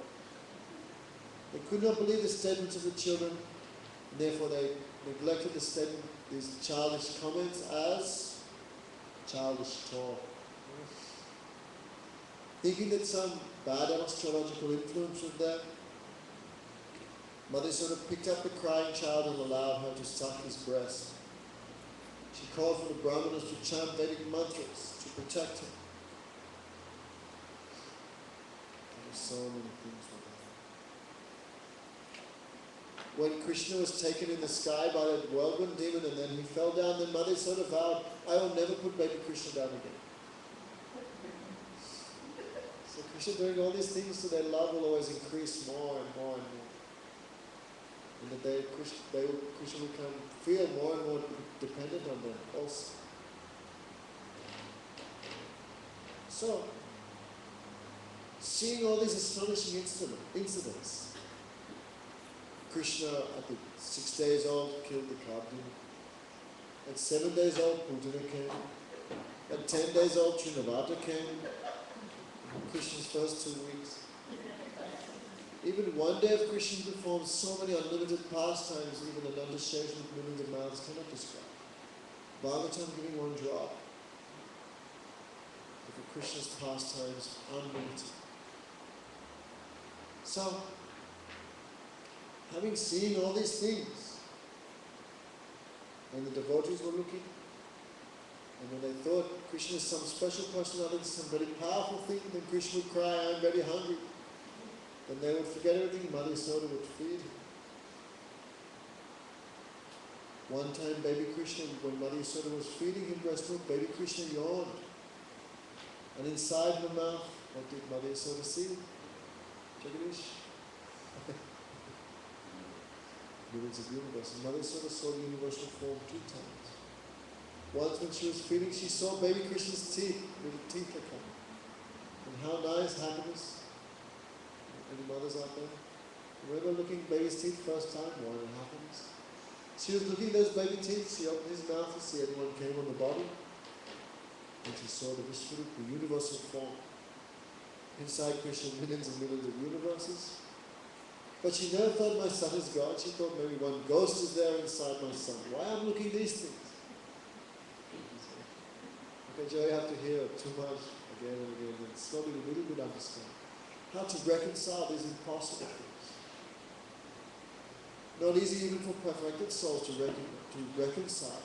They could not believe the statements of the children, and therefore they neglected these childish comments as childish talk. Thinking that some bad astrological influence was there, Mother sort of picked up the crying child and allowed her to suck his breast. She called for the Brahmanas to chant Vedic mantras to protect him. There were so many things with that. When Krishna was taken in the sky by that whirlwind demon and then he fell down, then Mother sort of vowed, I will never put baby Krishna down again. So Krishna doing all these things so their love will always increase more and more and more. And that Krishna will feel more and more dependent on them also. So, seeing all these astonishing incidents, Krishna at 6 days old killed the cart demon. At 7 days old, Putana came. At 10 days old, Trinavata came. Krishna's first 2 weeks. Even one day of Krishna performed so many unlimited pastimes, even an understanding with millions of mouths cannot describe. Bhagavatam giving one drop. But for Krishna's pastimes, unlimited. So, having seen all these things, and the devotees were looking, and when they thought Krishna is some special personality, some very powerful thing, then Krishna would cry, I'm very hungry. Then they would forget everything, Mother Yasoda would feed him. One time baby Krishna, when Mother Yasoda was feeding him breast milk, baby Krishna yawned. And inside her mouth, what did Mother Yasoda see? Jagadish? Millions of universes. Mother Yasoda saw the universal form 2 times. Once when she was feeding, she saw baby Krishna's teeth, little teeth are coming. And how nice, happiness. Any mothers out there? Remember looking at baby's teeth first time? What happens? She was looking at those baby teeth. She opened his mouth to see anyone came on the body. And she saw the Vishnu, the universal form. Inside Krishna, millions and millions of universes. But she never thought my son is God. She thought maybe one ghost is there inside my son. Why I'm looking at these things? Okay, Joe, you have to hear too much again and again, and slowly a little bit understand. How to reconcile these impossible things. Not easy even for perfected souls to reconcile.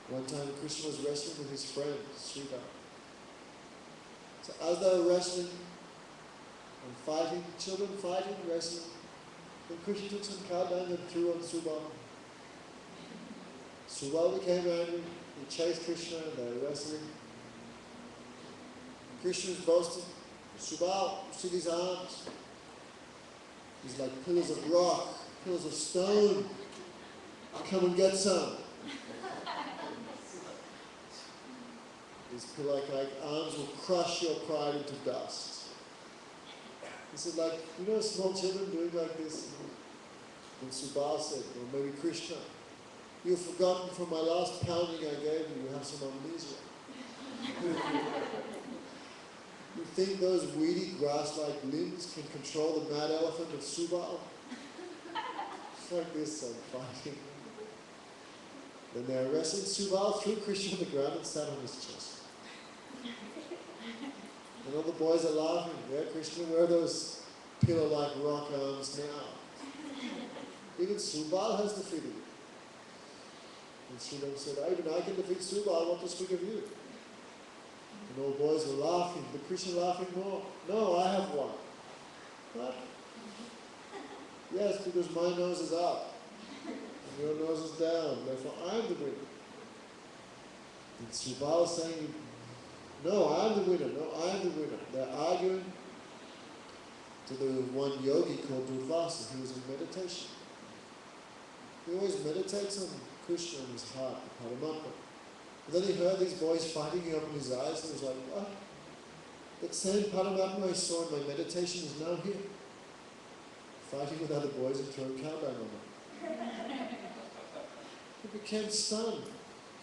One time Krishna was wrestling with his friend, Sridhar. So as they were wrestling and fighting, children fighting, wrestling, then Krishna took some cardang and threw on Subal. Subal became angry. He chased Krishna and they were wrestling. Krishna was boasting. Subal, you see these arms? These like pillars of rock, pillars of stone. Come and get some. These pillar-like arms will crush your pride into dust. He said, like, you know small children doing like this? And Subal said, or maybe Krishna, you've forgotten from my last pounding I gave you, you have some amnesia. You think those weedy grass-like limbs can control the mad elephant of Subal? It's like this, I'm fighting. Then they are wrestling. Subal threw Krishna on the ground and sat on his chest. And all the boys are laughing. Where, Krishna? Where are those pillar-like rock arms now? Even Subal has defeated you. And Sridhar said, even I can defeat Subal, what to speak of you? And all boys were laughing, but Krishna laughing more. No, I have won. What? Yes, because my nose is up, and your nose is down, therefore I'm the winner. And Subal is saying, no, I'm the winner, no, I'm the winner. They're arguing. So there was one yogi called Durvasa, who was in meditation. He always meditates on Krishna in his heart, Paramatma. And then he heard these boys fighting, he opened his eyes and he was like, what? That same Paramatma I saw in my meditation is now here. Fighting with other boys and throwing cowbell on them. He became stunned.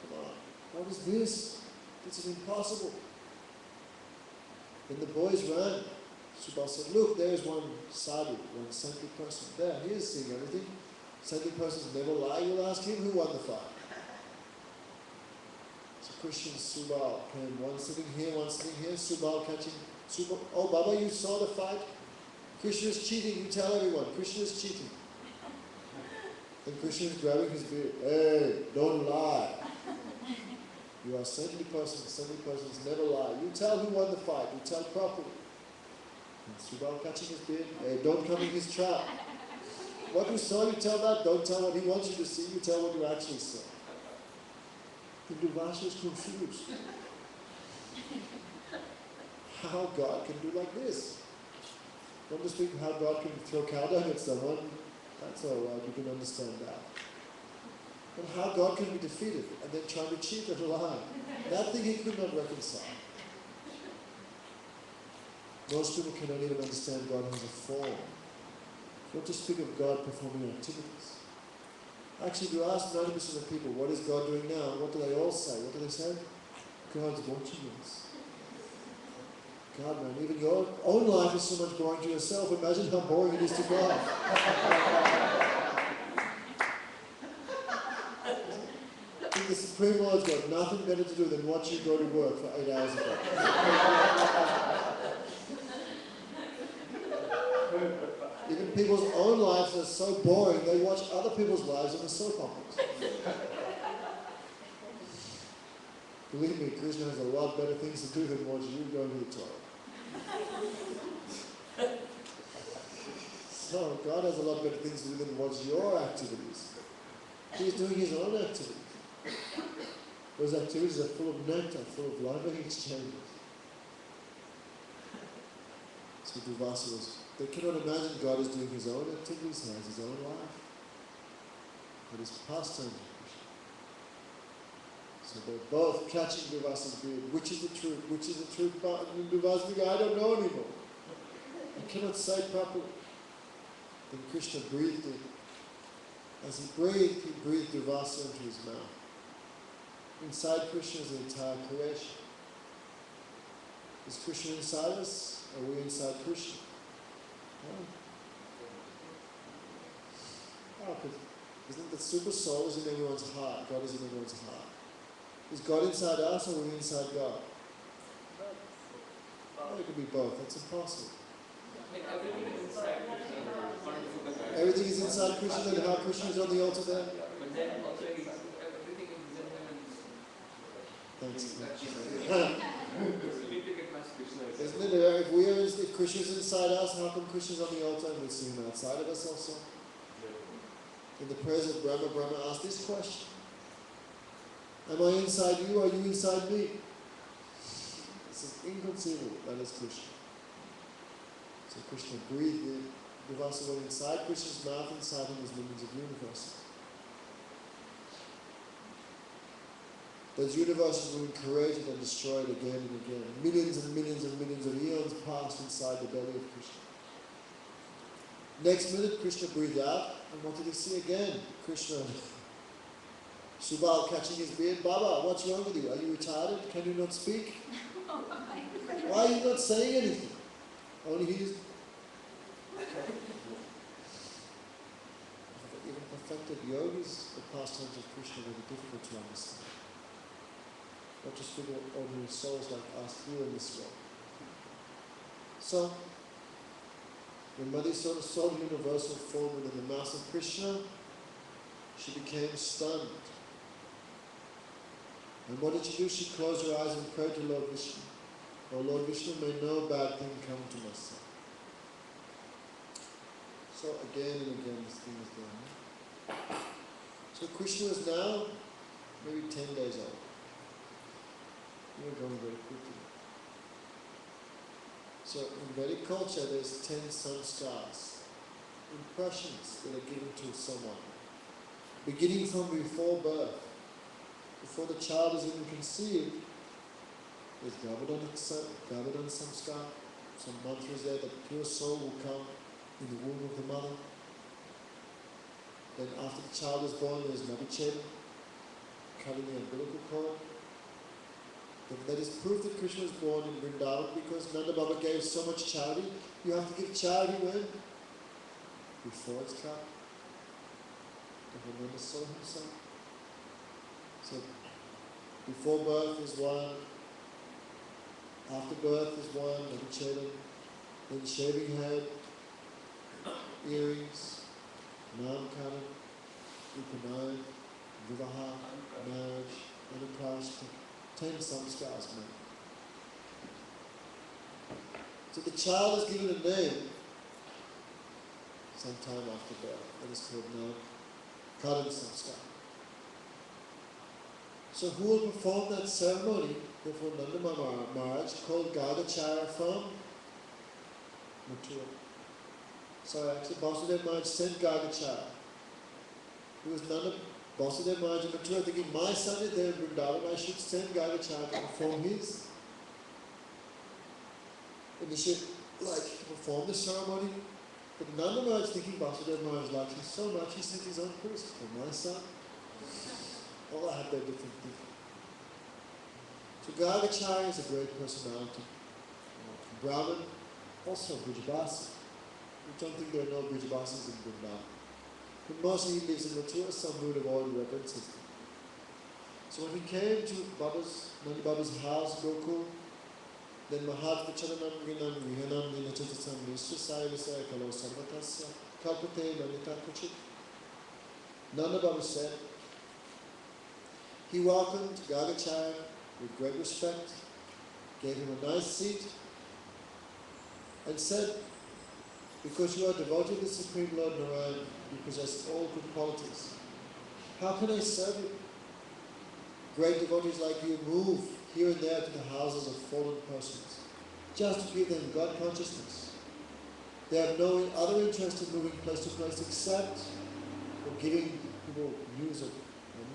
Come on, what is this? This is impossible. Then the boys ran. Subal said, look, there is one sadhu, one saintly person. There, he is seeing everything. Saintly persons never lie. You'll ask him who won the fight. So Krishna and Subal came, one sitting here, one sitting here. Subal catching. Subal, oh Baba, you saw the fight? Krishna is cheating. You tell everyone. Krishna is cheating. And Krishna is grabbing his beard. Hey, don't lie. You are saintly persons. Saintly persons never lie. You tell who won the fight. You tell properly. And Subal catching his beard. Hey, don't come in his trap. What you saw, you tell that. Don't tell what he wants you to see. You tell what you actually saw. The Durvasa is confused. How God can do like this? Don't just think how God can throw cow dung at someone. That's all right. You can understand that. But how God can be defeated and then try to cheat and lie. That thing he could not reconcile. Most people cannot even understand God has a form. Not to speak of God performing activities. Actually, if you ask 90% of people, what is God doing now? What do they all say? What do they say? God's watching us. God, man, even your own life is so much boring to yourself. Imagine how boring it is to God. I think the Supreme Lord's got nothing better to do than watch you go to work for 8 hours a day. Even people's own lives are so boring, they watch other people's lives on the soap operas. Believe me, Krishna has a lot better things to do than watch you go to the toilet. So, God has a lot better things to do than watch your activities. He's doing his own activities. Those activities are full of nectar, full of loving exchanges. So Durvasa was, they cannot imagine God is doing his own activities, he has his own life. But his pastime. So they're both catching Durvasa's beard. Which is the truth? Which is the truth? Durvasa goes, I don't know anymore. I cannot say properly. Then Krishna breathed in. As he breathed Durvasa into his mouth. Inside Krishna is the entire creation. Is Krishna inside us? Are we inside Krishna? Oh, isn't it that super soul is in everyone's heart? God is in everyone's heart. Is God inside us or are we inside God? No, it could be both. That's impossible. Everything is inside Krishna, and how Krishna is on the altar there? But then also everything is in Thanks. Isn't it? If Krishna is inside us, how come Krishna is on the altar and we see him outside of us also? In the prayers of Brahma, Brahma asked this question. Am I inside you or are you inside me? This is inconceivable. That is Krishna. So Krishna breathed in. Durvasa went inside Krishna's mouth, inside him was millions of universes. Those universes were created and destroyed again and again. Millions and millions and millions of eons passed inside the belly of Krishna. Next minute, Krishna breathed out, and what did he see again? Krishna, Subal catching his beard. Baba, what's wrong with you? Are you retarded? Can you not speak? Why are you not saying anything? Only he is... Even perfected yogis, the pastimes of Krishna are very difficult to understand. Not just for ordinary souls like us here in this world. So, When Madhusudana saw the universal form within the mass of Krishna, she became stunned. And what did she do? She closed her eyes and prayed to Lord Vishnu. Oh Lord Vishnu, may no bad thing come to my son. So again and again this thing is done. So Krishna is now maybe 10 days old. We're going very quickly. So in Vedic culture there's 10 samskars, impressions that are given to someone. Beginning from before birth, before the child is even conceived, there's Gavadana samskar, some mantras there that pure soul will come in the womb of the mother. Then after the child is born, there's Navicheda, cutting the umbilical cord. Then that is proof that Krishna was born in Vrindavan because Nanda Baba gave so much charity. You have to give charity when? Before it's cut. Before Nanda saw himself. So before birth is one, after birth is one, Navicheda, then shaving head, earrings, Namkaran, Upanayan, Vivaha, marriage, Anaprashta, 10 samskars made. So the child is given a name sometime after birth. That is called Namkaran samskar. So who will perform that ceremony? Therefore Nanda Maharaj called Gargacharya from Mathura. So actually Vasudeva Maharaj sent Gargacharya. He was Nanda Vasudeva Maharaj in Mathura thinking, my son is there in Vrindavan, I should send Gargacharya to perform his. And he should perform the ceremony. But Nanda Maharaj thinking Vasudeva Maharaj likes him so much, he sent his own priest for my son. All have their different things. So Gargacharya is a great personality. Brahman, also Brijabasi. I don't think there are no Brijabasis in Vrindavan. But mostly he lives in Mathura, some would have already references him. So when he came to Nanda Baba's house, Gokul, then Mahatma Charanam Ginam Vihanam Ninachatasam Nishasaya Visaya Kalo Sarvatasya Kalpate Manita Kuchit. Nanda Baba said, he welcomed Gargacharya with great respect, gave him a nice seat, and said, because you are devoted to the Supreme Lord Narayan, you possess all good qualities. How can I serve you? Great devotees like you move here and there to the houses of fallen persons, just to give them God consciousness. They have no other interest in moving place to place except for giving people news of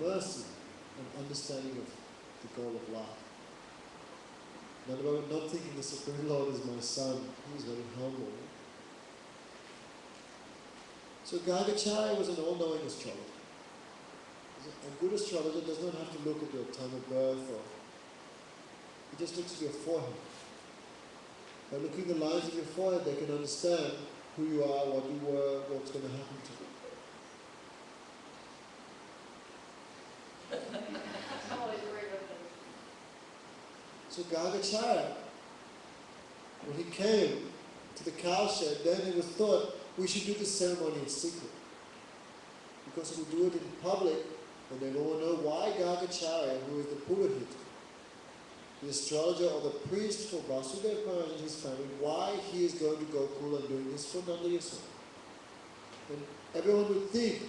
mercy and understanding of the goal of life. Nanda Baba not thinking the Supreme Lord is my son, he is very humble. So Gargacharya was an all-knowing astrologer. A good astrologer does not have to look at your time of birth, or he just looks at your forehead. By looking at the lines of your forehead, they can understand who you are, what you were, what's going to happen to you. So Gargacharya, when he came to the cowshed, then it was thought we should do this ceremony in secret. Because if we do it in public, then they will know why Gargacharya, who is the Purohit, the astrologer or the priest for Vasudeva Maharaj and his family, why he is going to Gokul and doing this for Nanda Yashoda. And everyone would think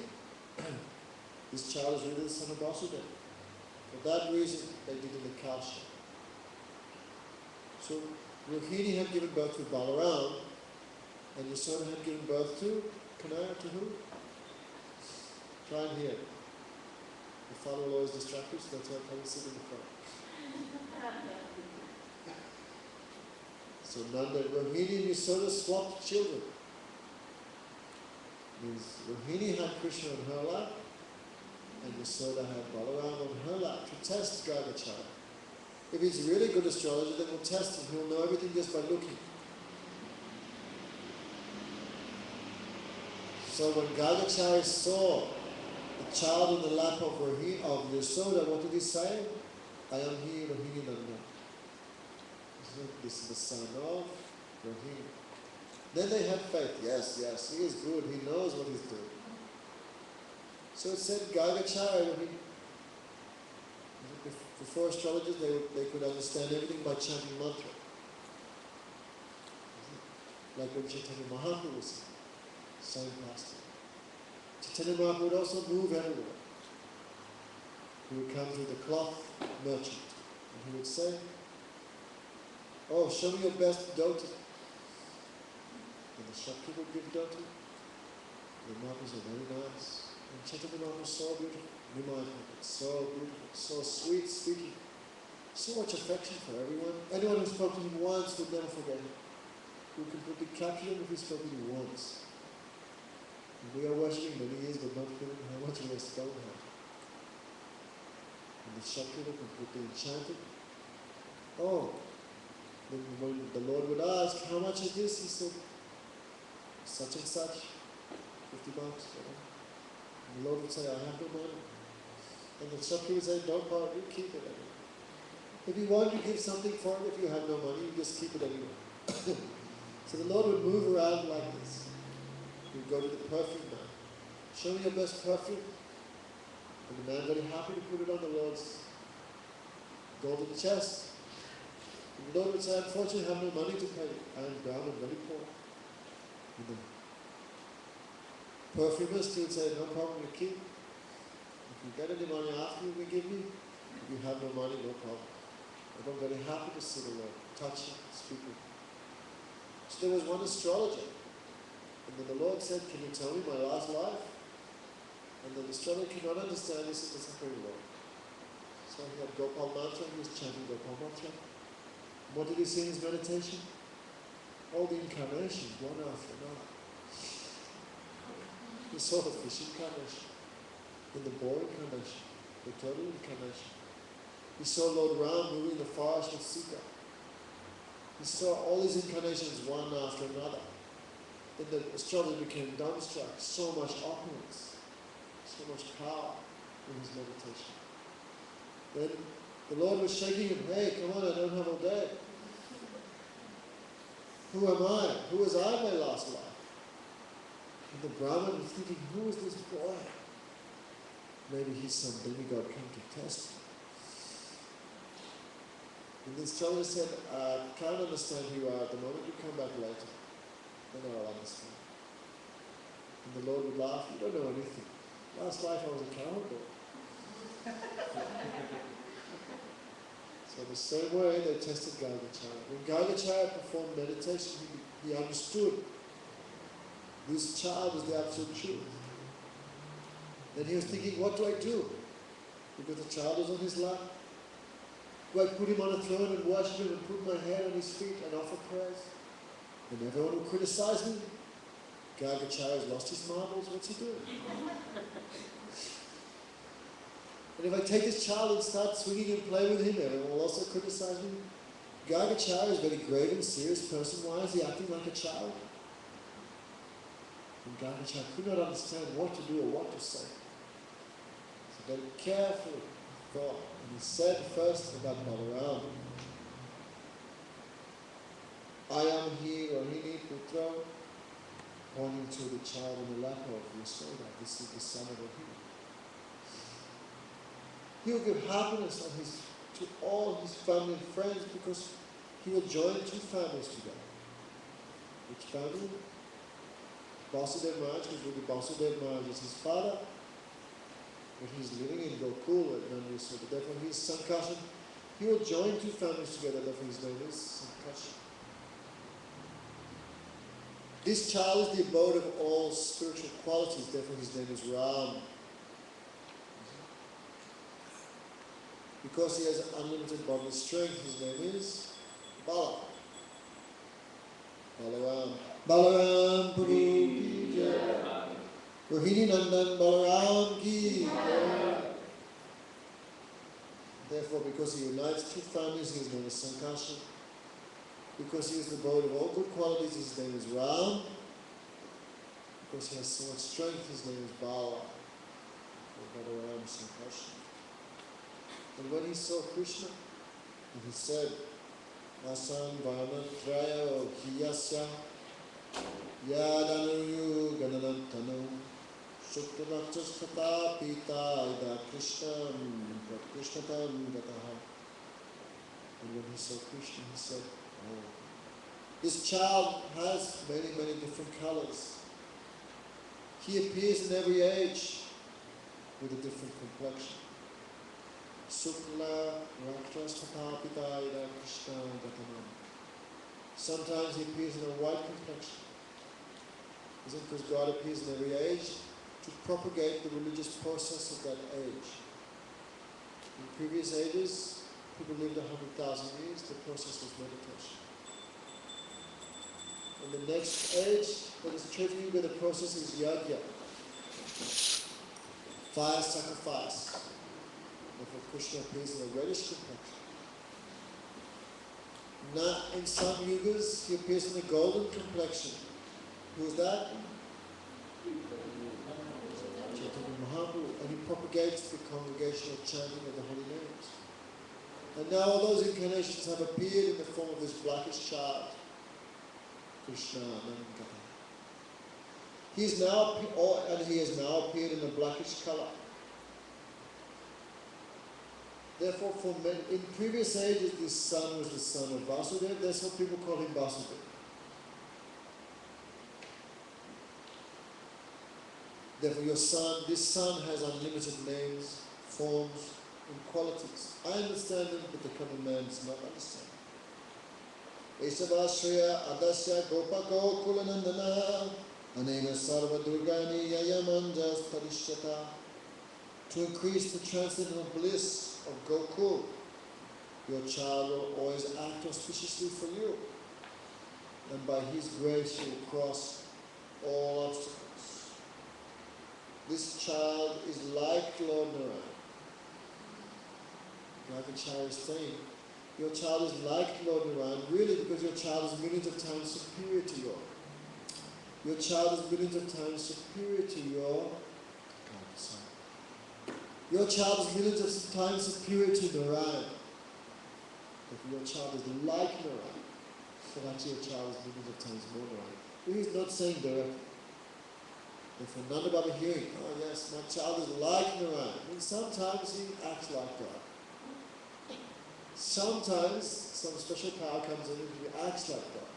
this child is really the son of Vasudeva. For that reason, they did in the cowshed. So Rohini had given birth to Balaram, and Yashoda had given birth to Kanaya, to who? Try and hear. The father will always distract you, so that's why I come and sit in the front. So Nanda, Rohini and Yashoda swapped children. Means Rohini had Krishna on her lap, and Yashoda had Balaram on her lap to test Gargacharya. If he's a really good astrologer, then we'll test him. He'll know everything just by looking. So when Gargacharya saw the child in the lap of Yashoda, what did he say? I am he, Rohini Nanda. This is the son of Rohini. Then they had faith. Yes, yes, he is good. He knows what he's doing. So it said Gargacharya, when before astrologers, they could understand everything by chanting mantra. Like when Chaitanya Mahaprabhu was same pastor. Chaitanya Mahaprabhu would also move everywhere. He would come to the cloth merchant and he would say, "Oh, show me your best dhoti." And the shopkeeper would give dhoti. The Mahaprabhu said, "Very nice." And Chaitanya Mahaprabhu was so beautiful. So beautiful, so sweet speaking. So much affection for everyone. Anyone who spoke to him once would never forget him. Who completely captured him if he spoke to him once. And we are worshipping many years but not feeling how much we are still have. And the shopkeeper completely enchanted. Oh, then when the Lord would ask, "How much is this?" He said, "Such and such, $50. And the Lord would say, "I have no money." And the shopkeeper would say, "Don't borrow, you keep it anyway. If you want to give something for it, if you have no money, you just keep it anyway." So the Lord would move around like this. He would go to the perfume man. "Show me your best perfume." And the man, very happy to put it on the Lord's golden chest. And the Lord would say, "Unfortunately, I have no money to pay. I am Brahmin, very poor." And the perfumist would say, "No problem, you keep. If you get any money after you will give me. If you have no money, no problem." And I'm very happy to see the Lord, touch him, speak with him. So there was one astrologer. And then the Lord said, "Can you tell me my last life?" And the astrologer could not understand. He said, "That's very Lord." So he had Gopal mantra, he was chanting Gopal mantra. And what did he see in his meditation? All the incarnations, one after another. He saw the fish incarnation, then the boar incarnation, the turtle incarnation. He saw Lord Ram moving in the forest with Sita. He saw all these incarnations one after another. Then the astrologer became dumbstruck. So much opulence, so much power in his meditation. Then the Lord was shaking him. "Hey, come on, I don't have all day. Who am I? Who was I in my last life?" And the Brahmin was thinking, "Who is this boy? Maybe he's some demigod come to test him." And the astrologer said, "I can't understand who you are. At the moment you come back later, then I'll understand." And the Lord would laugh, "You don't know anything. Last life I was a cowboy." So the same way they tested Gargacharya. When Gargacharya performed meditation, he understood this child is the absolute truth. Then he was thinking, what do I do? Because the child was on his lap. Do I put him on a throne and worship him and put my head on his feet and offer prayers? And everyone will criticize me. Gargacharya has lost his marbles. What's he doing? And if I take this child and start swinging and play with him, everyone will also criticize me. Gargacharya is a very grave and serious person. Why is he acting like a child? And Gargacharya could not understand what to do or what to say. So very carefully thought. And he said first about Balaram. Ayam hi Rohini Putra, pointing to the child in the lap of Yasoda. This is the son of Rohini. He will give happiness to all his family and friends because he will join two families together. Which family? Vasudeva Maharaj, because really Vasudeva Maharaj is his father, but he's living in Gokul at Nandayasoda. Therefore he is Sankarshan. He will join two families together, therefore his name is Sankarshan. This child is the abode of all spiritual qualities, therefore his name is Ram. Because he has unlimited bodily strength, his name is Bala. Balaram. Balaram Prabhu ki jai. Rohini Nandan Balaram ki jai. Therefore, because he unites two families, his name is Sankarshan. Because he is the abode of all good qualities, his name is Ram. Because he has so much strength, his name is Bala. Balaram Sankarshan. And when he saw Krishna, he said, Asan Vana Traya Hiyasya Yadanuyu Gananantanu Suktanachastata Pita Ida Krishnatam Gataha. And when he saw Krishna, he said, oh, this child has many, many different colors. He appears in every age with a different complexion. Sukla Rakshastata Pita Ida Krishna Gatanam. Sometimes he appears in a white complexion. Is it because God appears in every age to propagate the religious process of that age? In previous ages, people lived 100,000 years, the process was meditation. In the next age, that is Treta Yuga, the process is yajna, fire sacrifice. Therefore Krishna appears in a reddish complexion. Now, in some yugas, he appears in a golden complexion. Who is that? Chaitanya Mahaprabhu, and he propagates the congregational chanting of the holy names. And now all those incarnations have appeared in the form of this blackish child, Krishna Nandakata. He has now appeared in a blackish color. Therefore, in previous ages, this son was the son of Vasudeva. That's what people call him Vasudeva. Therefore, this son has unlimited names, forms, and qualities. I understand them, but the common man does not understand. Esavashraya Adasya Gopako Kulanandana Anena Sarva Durgani Yayamanjas Parishyata. To increase the transcendental bliss of Gokul, your child will always act auspiciously for you, and by his grace you will cross all obstacles. This child is like Lord Narayan. Bhagavad is saying, your child is like Lord Narayan, really, because your child is millions of times superior to your. Your child is millions of times superior to your. Your child is millions of times superior to Narayan. If your child is like Narayan, but actually your child is millions of times more Narayan. He is not saying directly. If Nanda Baba hearing, oh yes, my child is like Narayan, I mean, sometimes he acts like God. Sometimes some special power comes in and he acts like God.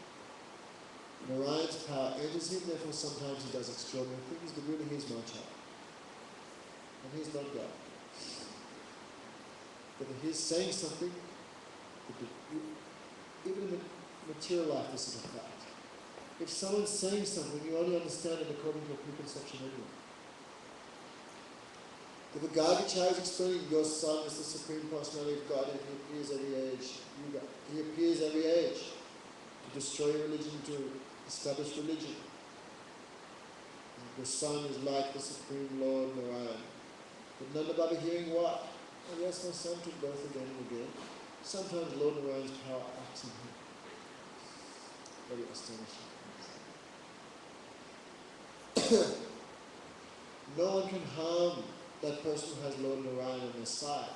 Narayan's power enters him, therefore sometimes he does extraordinary things, but really he's my child. And he's not God. But if he's saying something, even in material life this is a fact. If someone's saying something, you only understand it according to a preconception anyway. The Bhagavad is explaining your son is the Supreme Personality of God and he appears every age. He appears every age to destroy religion, to establish religion. Your son is like the Supreme Lord Narayan. But Nanda Baba hearing what? Oh yes, my son took birth again and again. Sometimes Lord Narayan's power acts in him. Very astonishing. No one can harm that person who has Lord Narayan on their side.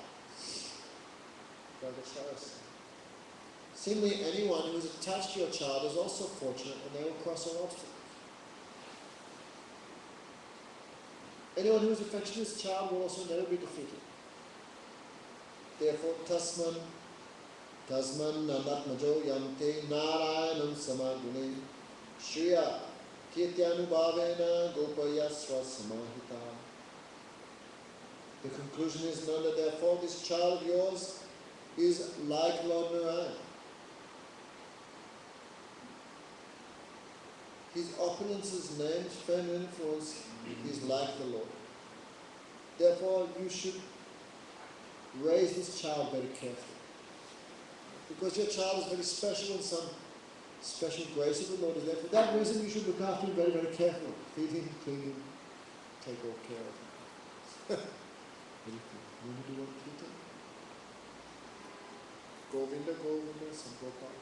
Similarly, anyone who is attached to your child is also fortunate and they will cross all obstacles. Anyone who is affectionate to his child will also never be defeated. Therefore, tasman nanatmajo yamte narayanam samagune shriya kirtyanubhavena gopayasva samahita. The conclusion is, Nanda, therefore this child of yours is like Lord Narayan. His opulence, his name, his fame and influence is like the Lord. Therefore, you should raise this child very carefully. Because your child is very special and some special grace of the Lord is there. For that reason, you should look after him very, very carefully. Feed him, clean him, take all care of him. What do you want to do? Govinda, Govinda, Sampropal.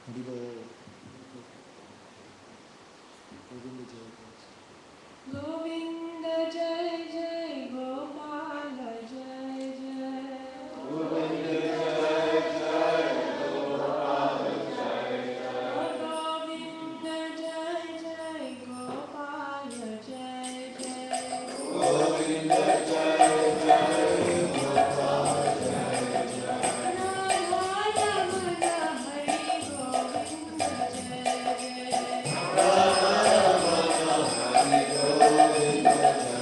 Haribol. Govinda Jai Jai Gopala Jai Jai. Govinda Jai Jai Gopala Jai Jai. Govinda Jai Jai Gopala Jai Jai. Govinda Jai Jai Gopala Jai Jai. Radha Yamuna Hari Govinda Jai Jai. Radha Ramana Hari Govinda Jai Jai.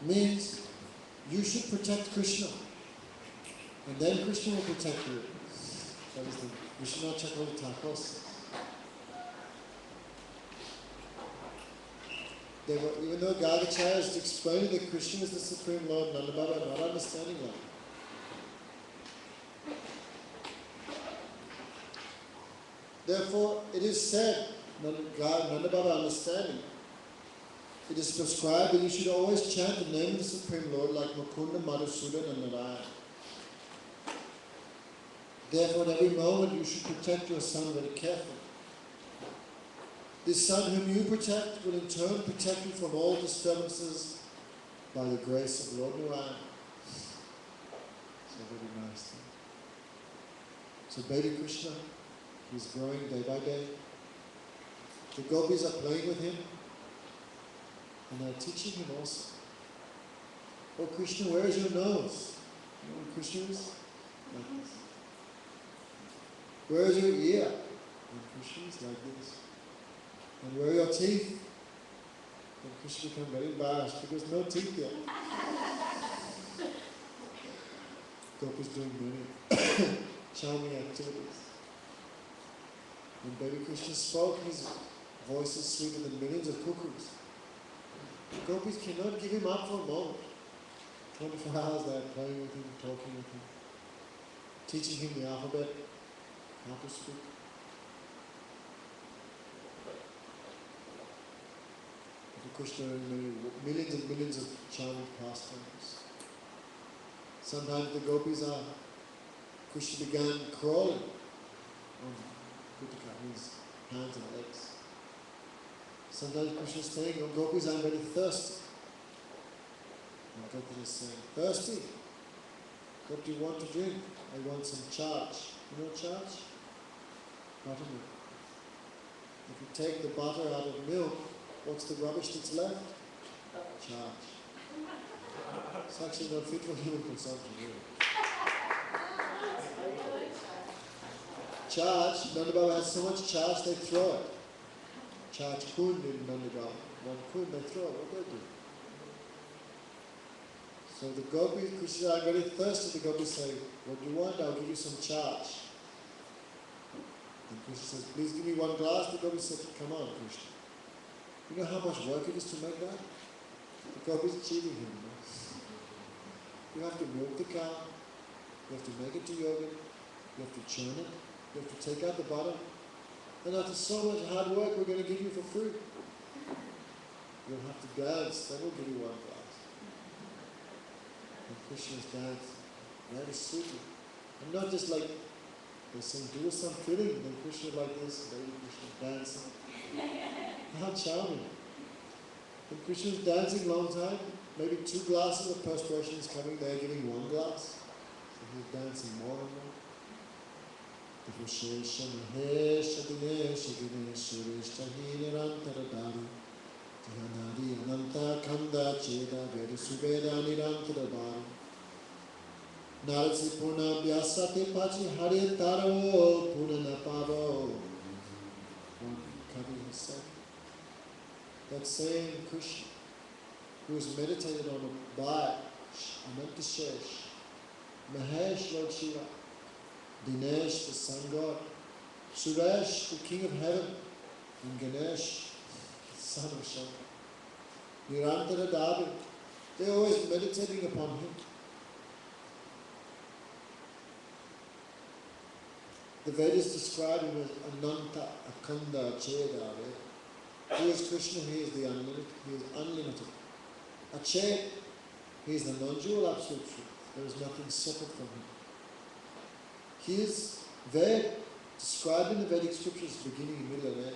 Means you should protect Krishna, and then Krishna will protect you. That is the Vishwanath Chakravarti Thakur says. Even though Gagacharya is explaining that Krishna is the Supreme Lord, Nanda Baba not understanding that. Therefore, it is said, Nanda Baba understanding, it is prescribed that you should always chant the name of the Supreme Lord like Mukunda, Madhusudan and Narayana. Therefore, at every moment you should protect your son very carefully. This son whom you protect will in turn protect you from all disturbances by the grace of Lord Narayana. So very nice thing. So baby Krishna, he's growing day by day. The gopis are playing with him and they're teaching him also. Oh Krishna, where is your nose? You know what Krishna is? Like this. Where is your ear? And Krishna is like this. And where are your teeth? And Krishna become very embarrassed because no teeth yet. Gopi is doing many charming activities. When baby Krishna spoke, his voice is sweeter than millions of cuckoos. Gopis cannot give him up for a moment. 24 hours they are playing with him, talking with him, teaching him the alphabet, how to speak. Krishna in millions and millions of charming pastimes. Sometimes the gopis are, Krishna began crawling on Kutika, his hands and legs. Sometimes Krishna is saying, oh gopis, I'm very thirsty. And Gopi is saying, thirsty? What do you want to drink? I want some charge. You know charge? Buttermilk. If you take the butter out of milk, what's the rubbish that's left? Charge. It's actually not fit for human consumption, really. Charge, Nanda Baba has so much charge they throw it. Charge kund in Nanda Baba. One kund they throw it, what do they do? So the gopis, Krishna are very thirsty, the gopis say, what do you want? I'll give you some charge. And Krishna says, please give me one glass. The gopis said, come on, Krishna. You know how much work it is to make that? The gopis is cheating him. No? You have to milk the cow, you have to make it to yogurt, you have to churn it, you have to take out the butter, and after so much hard work, we're going to give you for free. You'll have to dance, then we'll give you one glass. And Krishna's dancing, very sweetly. And not just like, they sing, do us some fitting, then Krishna like this, baby Krishna dancing. How charming. And Krishna's dancing a long time, maybe 2 glasses of perspiration is coming, they're giving 1 glass. So he's dancing more and more. Narasi Purna Vyasate Pachi Hari Taro Puna Napavo. One Kavi has said, that same Krishna who has meditated on a Bhai, Anantashesh, Mahesh Lord Shiva, Dinesh the sun god, Suresh the king of heaven, and Ganesh the son of Shankar, Nirantara Davi, they're always meditating upon him. The Vedas describe him as Ananta Akanda Cheda. Who is Krishna? He is the unlimited. He is unlimited. Achet, he is the non-dual absolute truth. There is nothing separate from him. He is Ved, described in the Vedic scriptures, beginning, middle, and end.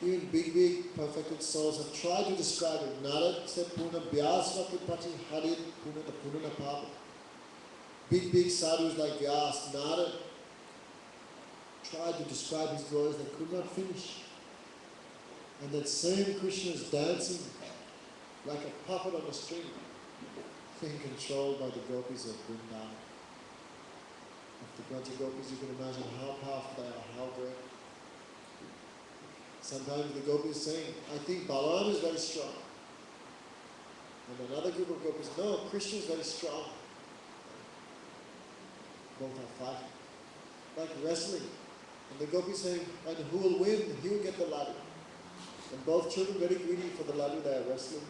Even big, perfected souls have tried to describe him. Narad said Puna Vyasvati Pati Harit Puna Papa. Big sadhus like Vyas, Narad, tried to describe his glories, they could not finish. And that same Krishna is dancing like a puppet on a string, being controlled by the gopis of Vrindavan. Of the Braja gopis, you can imagine how powerful they are, how great. Sometimes the gopis saying, I think Balaram is very strong. And another group of gopis, no, Krishna is very strong. Both are fighting. Like wrestling. And the gopis saying, and who will win, he will get the laddu. And both children very greedy for the laddu, they are wrestling.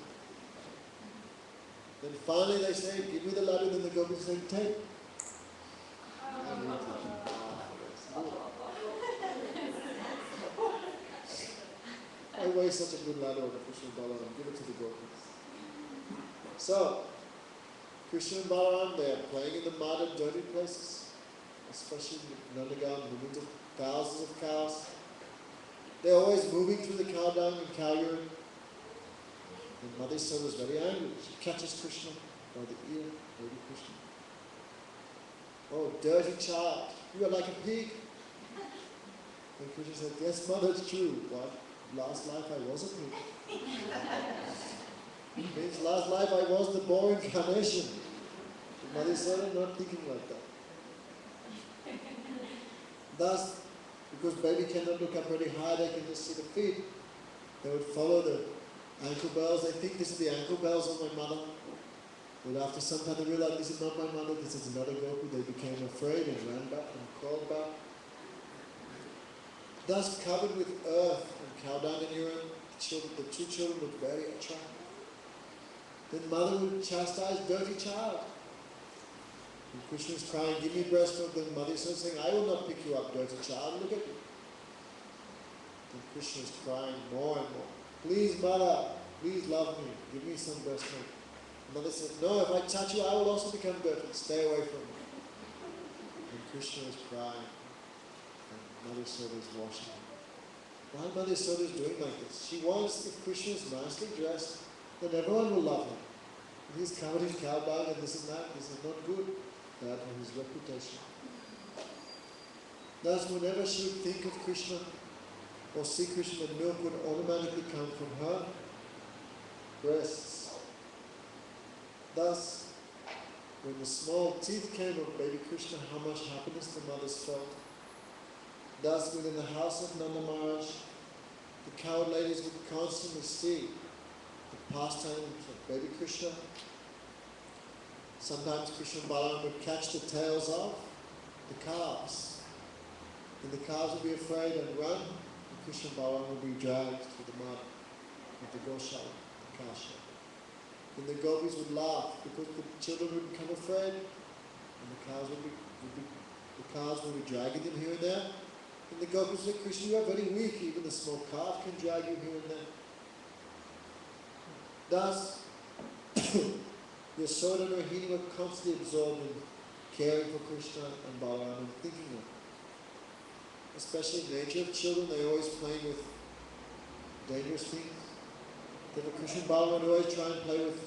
Then finally they say, give me the laddu, then the gopis say, take. I waste such a good laddu on the Krishna and Balaram, give it to the gopis. So, Krishna and Balaram, they are playing in the mud and dirty places, especially in Nandagaon, millions of thousands of cows. They're always moving through the cow dung and cow urine. And Mother Son is very angry. She catches Krishna by the ear, baby Krishna. Oh, dirty child, you are like a pig. And Krishna said, yes, Mother, it's true. What? Last life I was a pig. Means last life I was the boar incarnation. Mother Son, I'm not thinking like that. Thus, because baby cannot look up very high, they can just see the feet. They would follow the ankle bells. They think this is the ankle bells of my mother. But after some time they realized this is not my mother, this is another gopi. They became afraid and ran back and crawled back. Thus, covered with earth and cow dung and urine, the two children looked very attractive. Then mother would chastise dirty child. And Krishna is crying, give me breast milk. Then mother is saying, I will not pick you up, dirty child, look at me. Then Krishna is crying more and more. Please mother, please love me, give me some breast milk. Mother says, no, if I touch you, I will also become dirty, stay away from me. And Krishna is crying. And Mother Soda is washing him. Why Mother Soda is doing like this? She wants, if Krishna is nicely dressed, then everyone will love him. If he's covered in cow dung and this and that, this is not good. Bad for his reputation. Thus, whenever she would think of Krishna or see Krishna, the milk would automatically come from her breasts. Thus, when the small teeth came of baby Krishna, how much happiness the mothers felt. Thus, within the house of Nanda Maharaj, the cowherd ladies would constantly see the pastimes of baby Krishna. Sometimes Krishna and Balaram would catch the tails of the calves. And the calves would be afraid and run, and Krishna and Balaram would be dragged through the mud of the Goshala, the cow shed. And the gopis would laugh because the children would become afraid, and the cows would be dragging them here and there. And the gopis would say, Krishna, you are very weak, even the small calf can drag you here and there. Thus, Yasoda and Rohini were constantly absorbed in caring for Krishna and Balaram and thinking of him. Especially in the nature of children, they're always playing with dangerous things. Therefore, Krishna and Balaram would always try and play with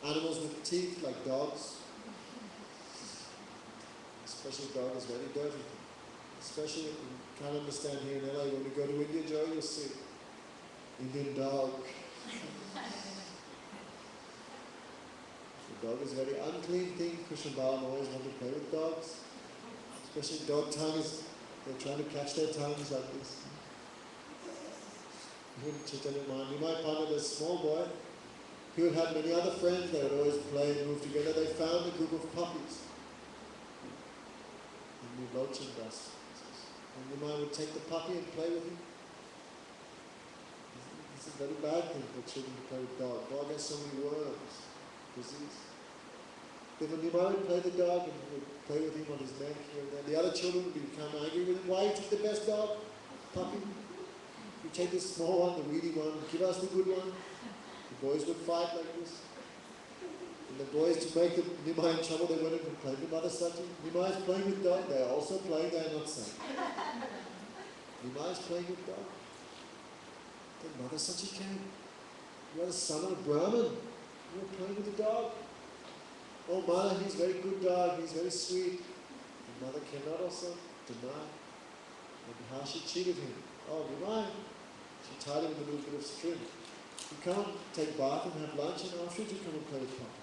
animals with teeth, like dogs. Especially dog is very dirty. Especially, you can't understand here in LA, when we go to India, Joe, you'll see Indian dog. The dog is a very unclean thing. Krishna and Balaram always want to play with dogs. Especially dog tongues, they're trying to catch their tongues like this. Chaitanya Mahaprabhu, this small boy, he would have many other friends. They would always play and move together. They found a group of puppies. And Lochin does. And Nimai would take the puppy and play with him. It's a very bad thing for children to play with dog. Dog has so many worms, disease. Then when Nimai would play the dog and would play with him on his neck here and there, the other children would become angry with him. Why you took the best dog, puppy? You take this small one, the weedy one, give us the good one. The boys would fight like this. And the boys, to make Nimai in trouble, they went and complained to Mother Sati. Nimai is playing with dog. They are also playing, they are not saying. Nimai is playing with dog. Then Mother Sati came. You are the son of a Brahmin. You are playing with the dog. Oh, Mother, he's a very good dog. He's very sweet. And Mother cannot also deny and how she cheated him. Oh, Nimai. She tied him with a little bit of string. You come and take bath and have lunch, and afterwards you come and play with Papa.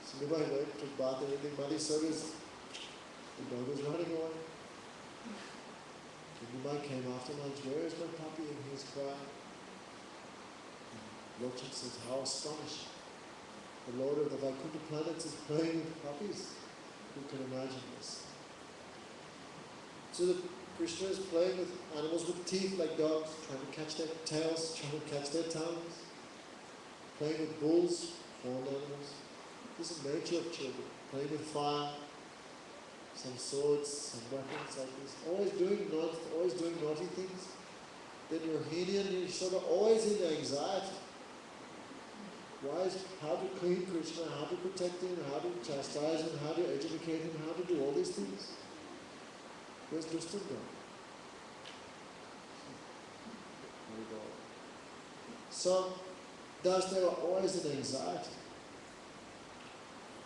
So Nimai went, took bath and everything. Mother service, the dog was running away. And Nimai came after lunch, where is my puppy? And he was crying. And Lochin says, how astonished. The Lord of the Vaikuntha planets is playing with puppies. Who can imagine this? So the Krishna is playing with animals with teeth like dogs, trying to catch their tails, trying to catch their tongues. Playing with bulls, horned animals. This is the nature of children. Playing with fire, some swords, some weapons like this. Always doing naughty things. Then Rohini and Yashoda always in anxiety. How to clean Krishna, how to protect him, how to chastise him, how to educate him, how to do all these things. Where's Dustin gone? So, thus they were always in anxiety.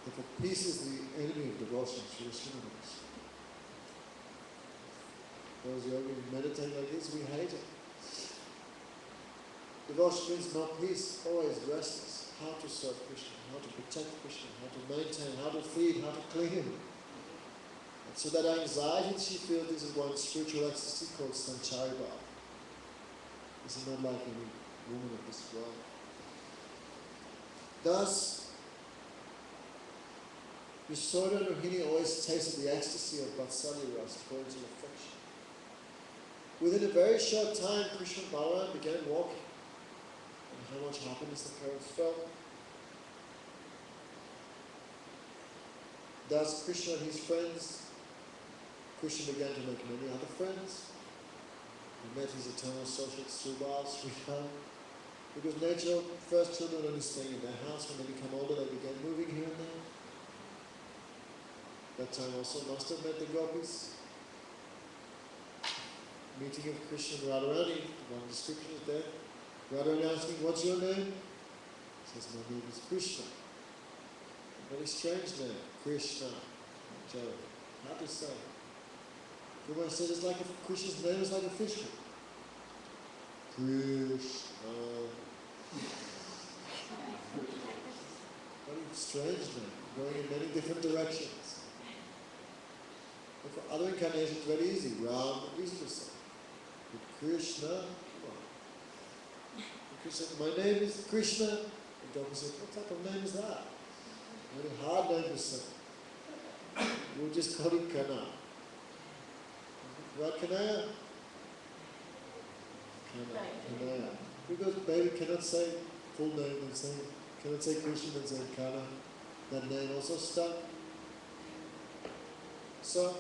If peace is the enemy of devotion, Sri Srimad. Those yogis meditate like this, we hate it. Devotion means no peace, always restless. How to serve Krishna, how to protect Krishna, how to maintain, how to feed, how to clean him. And so that anxiety she feels, this is one spiritual ecstasy called sanchari bhava. This is not like any woman of this world. Thus, Yashoda and Rohini always tasted the ecstasy of Vatsalya Rasa, spiritual affection. Within a very short time, Krishna and Balaram began walking. And how much happiness the parents felt. Thus, Krishna and his friends, Krishna began to make many other friends. He met his eternal associate Subal, Sridhar. Because nature, first children only staying in their house. When they become older, they began moving here and there. That time also Master met the gopis. Meeting of Krishna and Radharani, one description is there. Radharani asking, what's your name? He says, my name is Krishna. A very strange name, Krishna. Joe. Hard to say. Everyone says it's like Krishna's name is like a fish. Krishna. Very strange name, going in many different directions. But for other incarnations, it's very easy. Ram, easy to say. But Krishna, come on. Krishna, my name is Krishna. And Gopi said, what type of name is that? Very hard name to say. We'll just call it Kana. What Kanaya? Kanaya. Because baby cannot say full name and say, cannot say Krishna and say Kana. That name also stuck. So,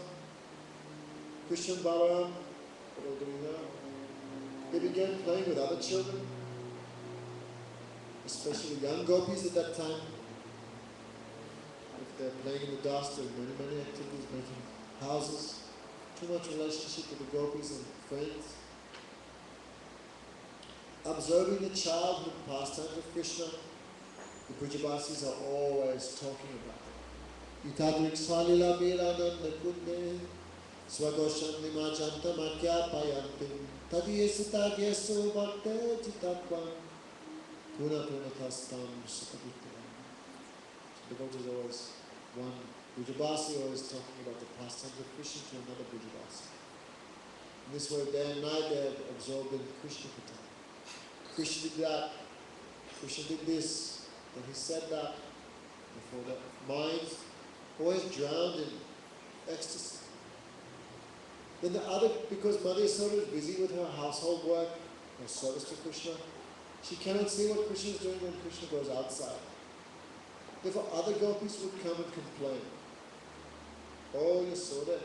Krishna and Balaram, what all do we know? They began playing with other children, especially young gopis at that time. If they're playing in the dust, there are many activities, making houses. Too much relationship with the gopis and friends. Observing the childhood pastimes of Krishna, the Brijabasis are always talking about it. Itadrik Salila Bilananda Kunde Swagosham Nimajanta Makya Payantim Tadiyesita Gyesu Bhakte Jitatvam Puna Punatastam Sukabhuttam. The devotee is always one Brijabasi always talking about the pastimes of Krishna to another Brijabasi. In this way, day and night they are absorbed in Krishna Katha. Krishna did that, Krishna did this, then he said that, before that. Minds always drowned in ecstasy. Then the other, because Mother Yasoda is busy with her household work, her service to Krishna, she cannot see what Krishna is doing when Krishna goes outside. Therefore other gopis would come and complain. Oh Yasoda,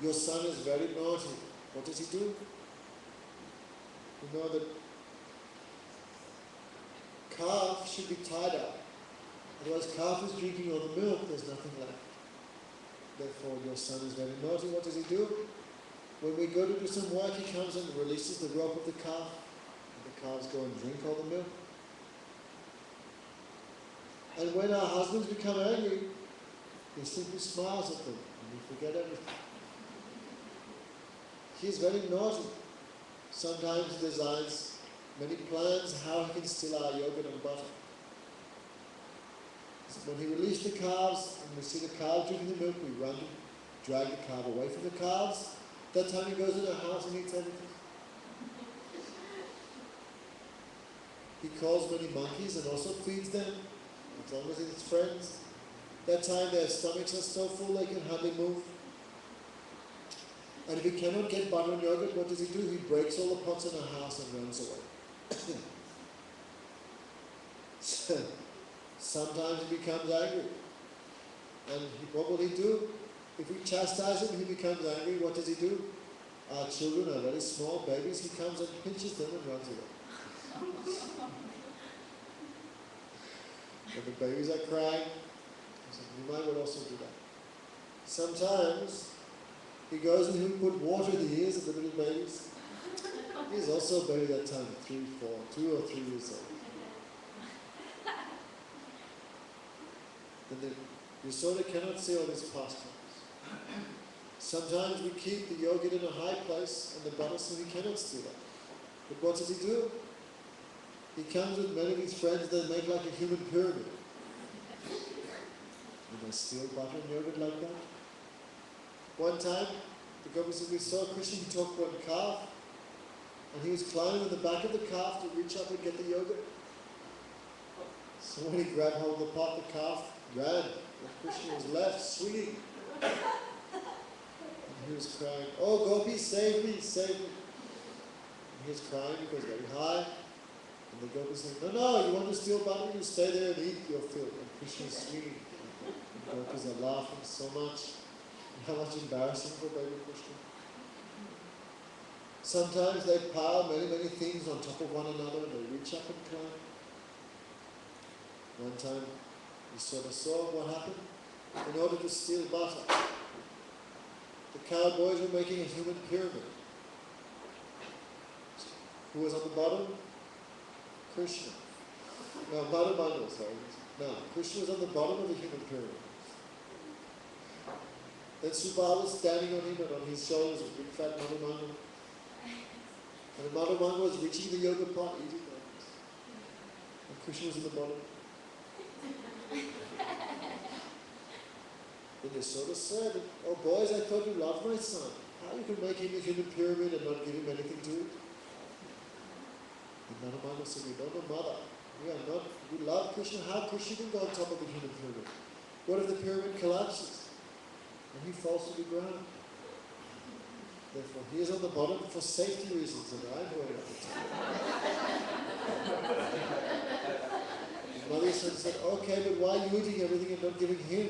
your son is very naughty. What does he do? You know that calf should be tied up. Otherwise calf is drinking all the milk, there's nothing left. Therefore your son is very naughty. What does he do? When we go to do some work, he comes and releases the rope of the calf. And the calves go and drink all the milk. And when our husbands become angry, he simply smiles at them and we forget everything. He is very naughty. Sometimes he designs many plans how he can steal our yogurt and butter. So when he released the calves and we see the calves drinking the milk, we run and drag the calf away from the calves. That time he goes in our house and eats everything. He calls many monkeys and also feeds them, as long as it's friends. That time their stomachs are so full they can hardly move. And if he cannot get butter and yogurt, what does he do? He breaks all the pots in our house and runs away. Sometimes he becomes angry. And what will he do? If we chastise him, he becomes angry. What does he do? Our children are very small babies. He comes and pinches them and runs away. When the babies are crying, you might would also do that. Sometimes he goes and he'll put water in the ears of the little babies. He's also a baby that time, 2 or 3 years old. And the Yasoda cannot see all these pastimes. Sometimes we keep the yogurt in a high place and the butter so he cannot steal it. But what does he do? He comes with many of his friends that make like a human pyramid. Can I steal butter and yogurt like that? One time, the Gopis said, we saw Krishna, he took one calf, and he was climbing on the back of the calf to reach up and get the yogurt. So when he grabbed hold of the pot, the calf ran, and Krishna was left swinging. And he was crying, oh Gopi, save me, save me. And he was crying because very high. And the Gopi said, no, no, you want to steal butter? You stay there and eat your fill. And Krishna is swinging. And the Gopis are laughing so much. And how much embarrassing for baby Krishna. Sometimes they pile many, many things on top of one another and they reach up and climb. One time, you sort of saw what happened. In order to steal butter, the cowboys were making a human pyramid. Who was on the bottom? Krishna. No, Madhumanga, sorry. No, Krishna was on the bottom of the human pyramid. Then Subha was standing on him and on his shoulders was big fat Madhumanga. And the Madhumanga was reaching the yoga pot, eating that. And Krishna was in the bottom. Then they sort of said, oh boys, I thought you loved my son. How you can make him a human pyramid and not give him anything to eat? And Madhumanga said, we don't know mother. We love Krishna. How Krishna can go on top of the human pyramid? What if the pyramid collapses? And he falls to the ground. Therefore, he is on the bottom for safety reasons, and I'm going up the top. Mother said, okay, but why are you eating everything and not giving him?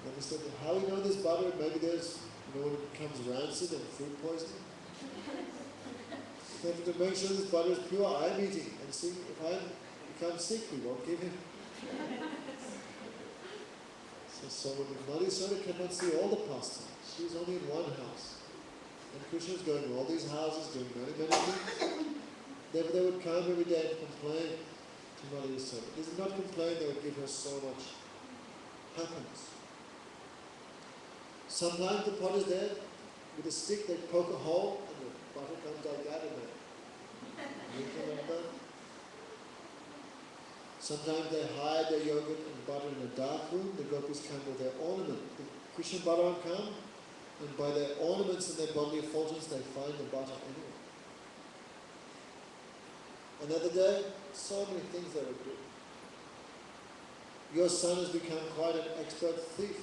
And he said, how do you know this butter? Maybe there's, when it becomes rancid and food poisoning. So to make sure this butter is pure, I'm eating. And see, if I become sick, we won't give him. So when Madhusudana cannot see all the pastimes, she was only in one house. And Krishna was going to all these houses, doing many, many things. Therefore they would come every day and complain to Madhusudana. They did not complain, they would give her so much happiness. Sometimes the pot is there, with a stick they poke a hole, and the butter comes like that in there. You can remember? Sometimes they hide their yogurt and butter in a dark room. The gopis come with their ornament. The Krishna Balaram come, and by their ornaments and their bodily effulgence, they find the butter anywhere. Another day, so many things they would do. Your son has become quite an expert thief.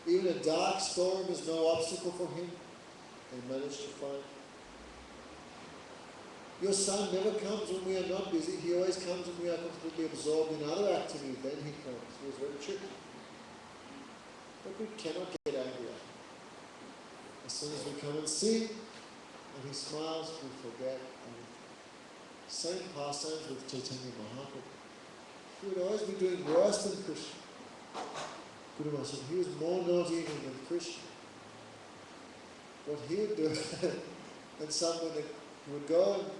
Even a dark storm is no obstacle for him. They manage to find. Your son never comes when we are not busy. He always comes when we are completely absorbed in other activities. Then he comes. He was very tricky. But we cannot get angry at him. As soon as we come and see, and he smiles, we forget everything. Same pastimes with Chaitanya Mahaprabhu. He would always be doing worse than Krishna. Guru Maharaj said he was more naughty even than Krishna. What he would do, and someone would go and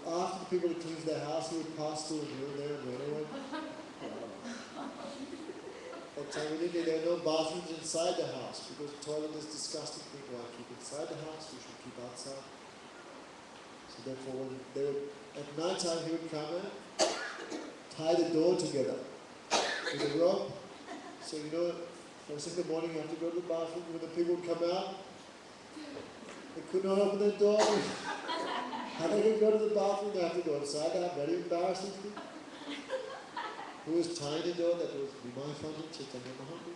after the people had cleaned their house, he would pass through and here and there and run away. That time in India there were no bathrooms inside the house because the toilet is disgusting thing. Why keep inside the house? We should keep outside. So therefore when they would, at night time he would come in, tie the door together with a rope. So you know, first in the morning you have to go to the bathroom. When the people would come out, they could not open the door. How they could go to the bathroom, they have to go inside. That very embarrassing thing. Who was tying the door? That was Nimai Pandit Chaitanya Mahaprabhu.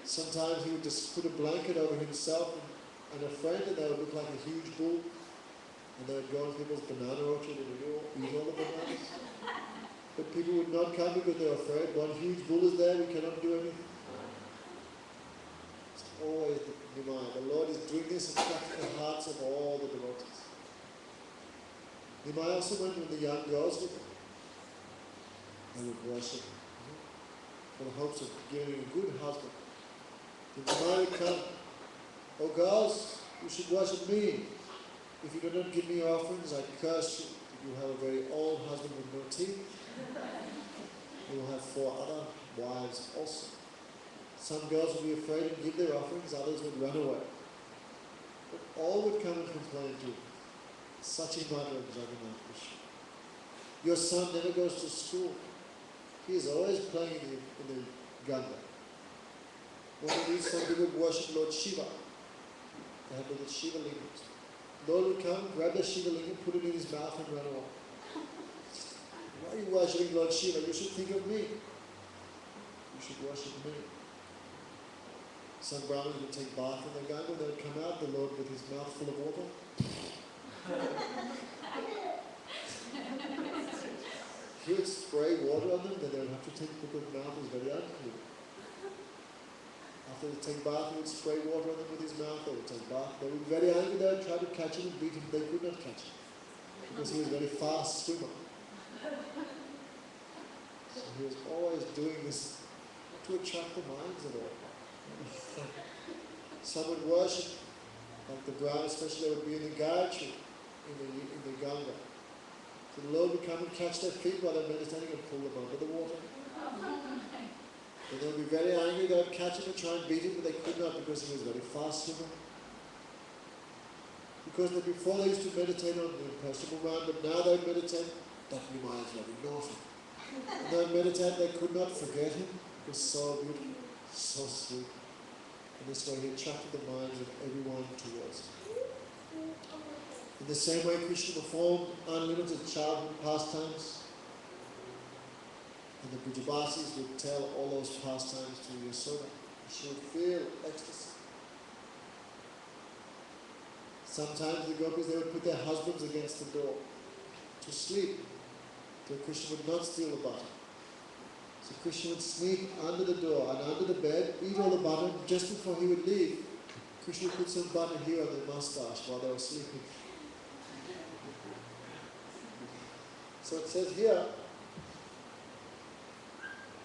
Sometimes he would just put a blanket over himself and a friend, and they would look like a huge bull. And they would go into people's banana orchard and eat all the bananas. But people would not come because they were afraid. One huge bull is there, we cannot do anything. It's always the Nimai. The Lord is doing this and touching the hearts of all the devotees. Nimai also went with the young girls with him. They would worship for the hopes of giving a good husband. The Nimai would come, oh girls, you should worship me. If you do not give me your offerings, I curse you. You will have a very old husband with no teeth. You will have 4 other wives also. Some girls would be afraid and give their offerings, others would run away. But all would come and complain to Sachimata and Jagannath Krishna. Your son never goes to school. He is always playing in the Ganga. One of these, some people worship Lord Shiva. They have little Shiva lingams. Lord would come, grab the Shiva lingam, put it in his mouth and run away. Why are you worshipping Lord Shiva? You should think of me. You should worship me. Some Brahmins would take bath in the Ganga, they would come out, the Lord with his mouth full of water. He would spray water on them, then they would have to take because the mouth was very unclean. After they take bath, he would spray water on them with his mouth, they would take bath. They would be very angry, they would try to catch him and beat him, they could not catch him. Because he was a very fast swimmer. So he was always doing this to attract the minds of all. Some would worship, like the Brahmins especially, they would be in the Gayatri, in the Ganga. So the Lord would come and catch their feet while they're meditating and pull them under the water. And they would be very angry, they would catch him and try and beat him, but they could not because he was a very fast swimmer. Because before they used to meditate on the impersonal mind, but now they meditate, that reminds me of naughty. And they meditate, they could not forget him. He was so beautiful, so sweet. And this way he attracted the minds of everyone towards him. In the same way, Krishna performed unlimited childhood pastimes. And the Brijabasis would tell all those pastimes to Yasoda. She would feel ecstasy. Sometimes the gopis, they would put their husbands against the door to sleep, so Krishna would not steal the butter. So Krishna would sneak under the door and under the bed, eat all the butter. Just before he would leave, Krishna would put some butter here on their mustache while they were sleeping. So it says here,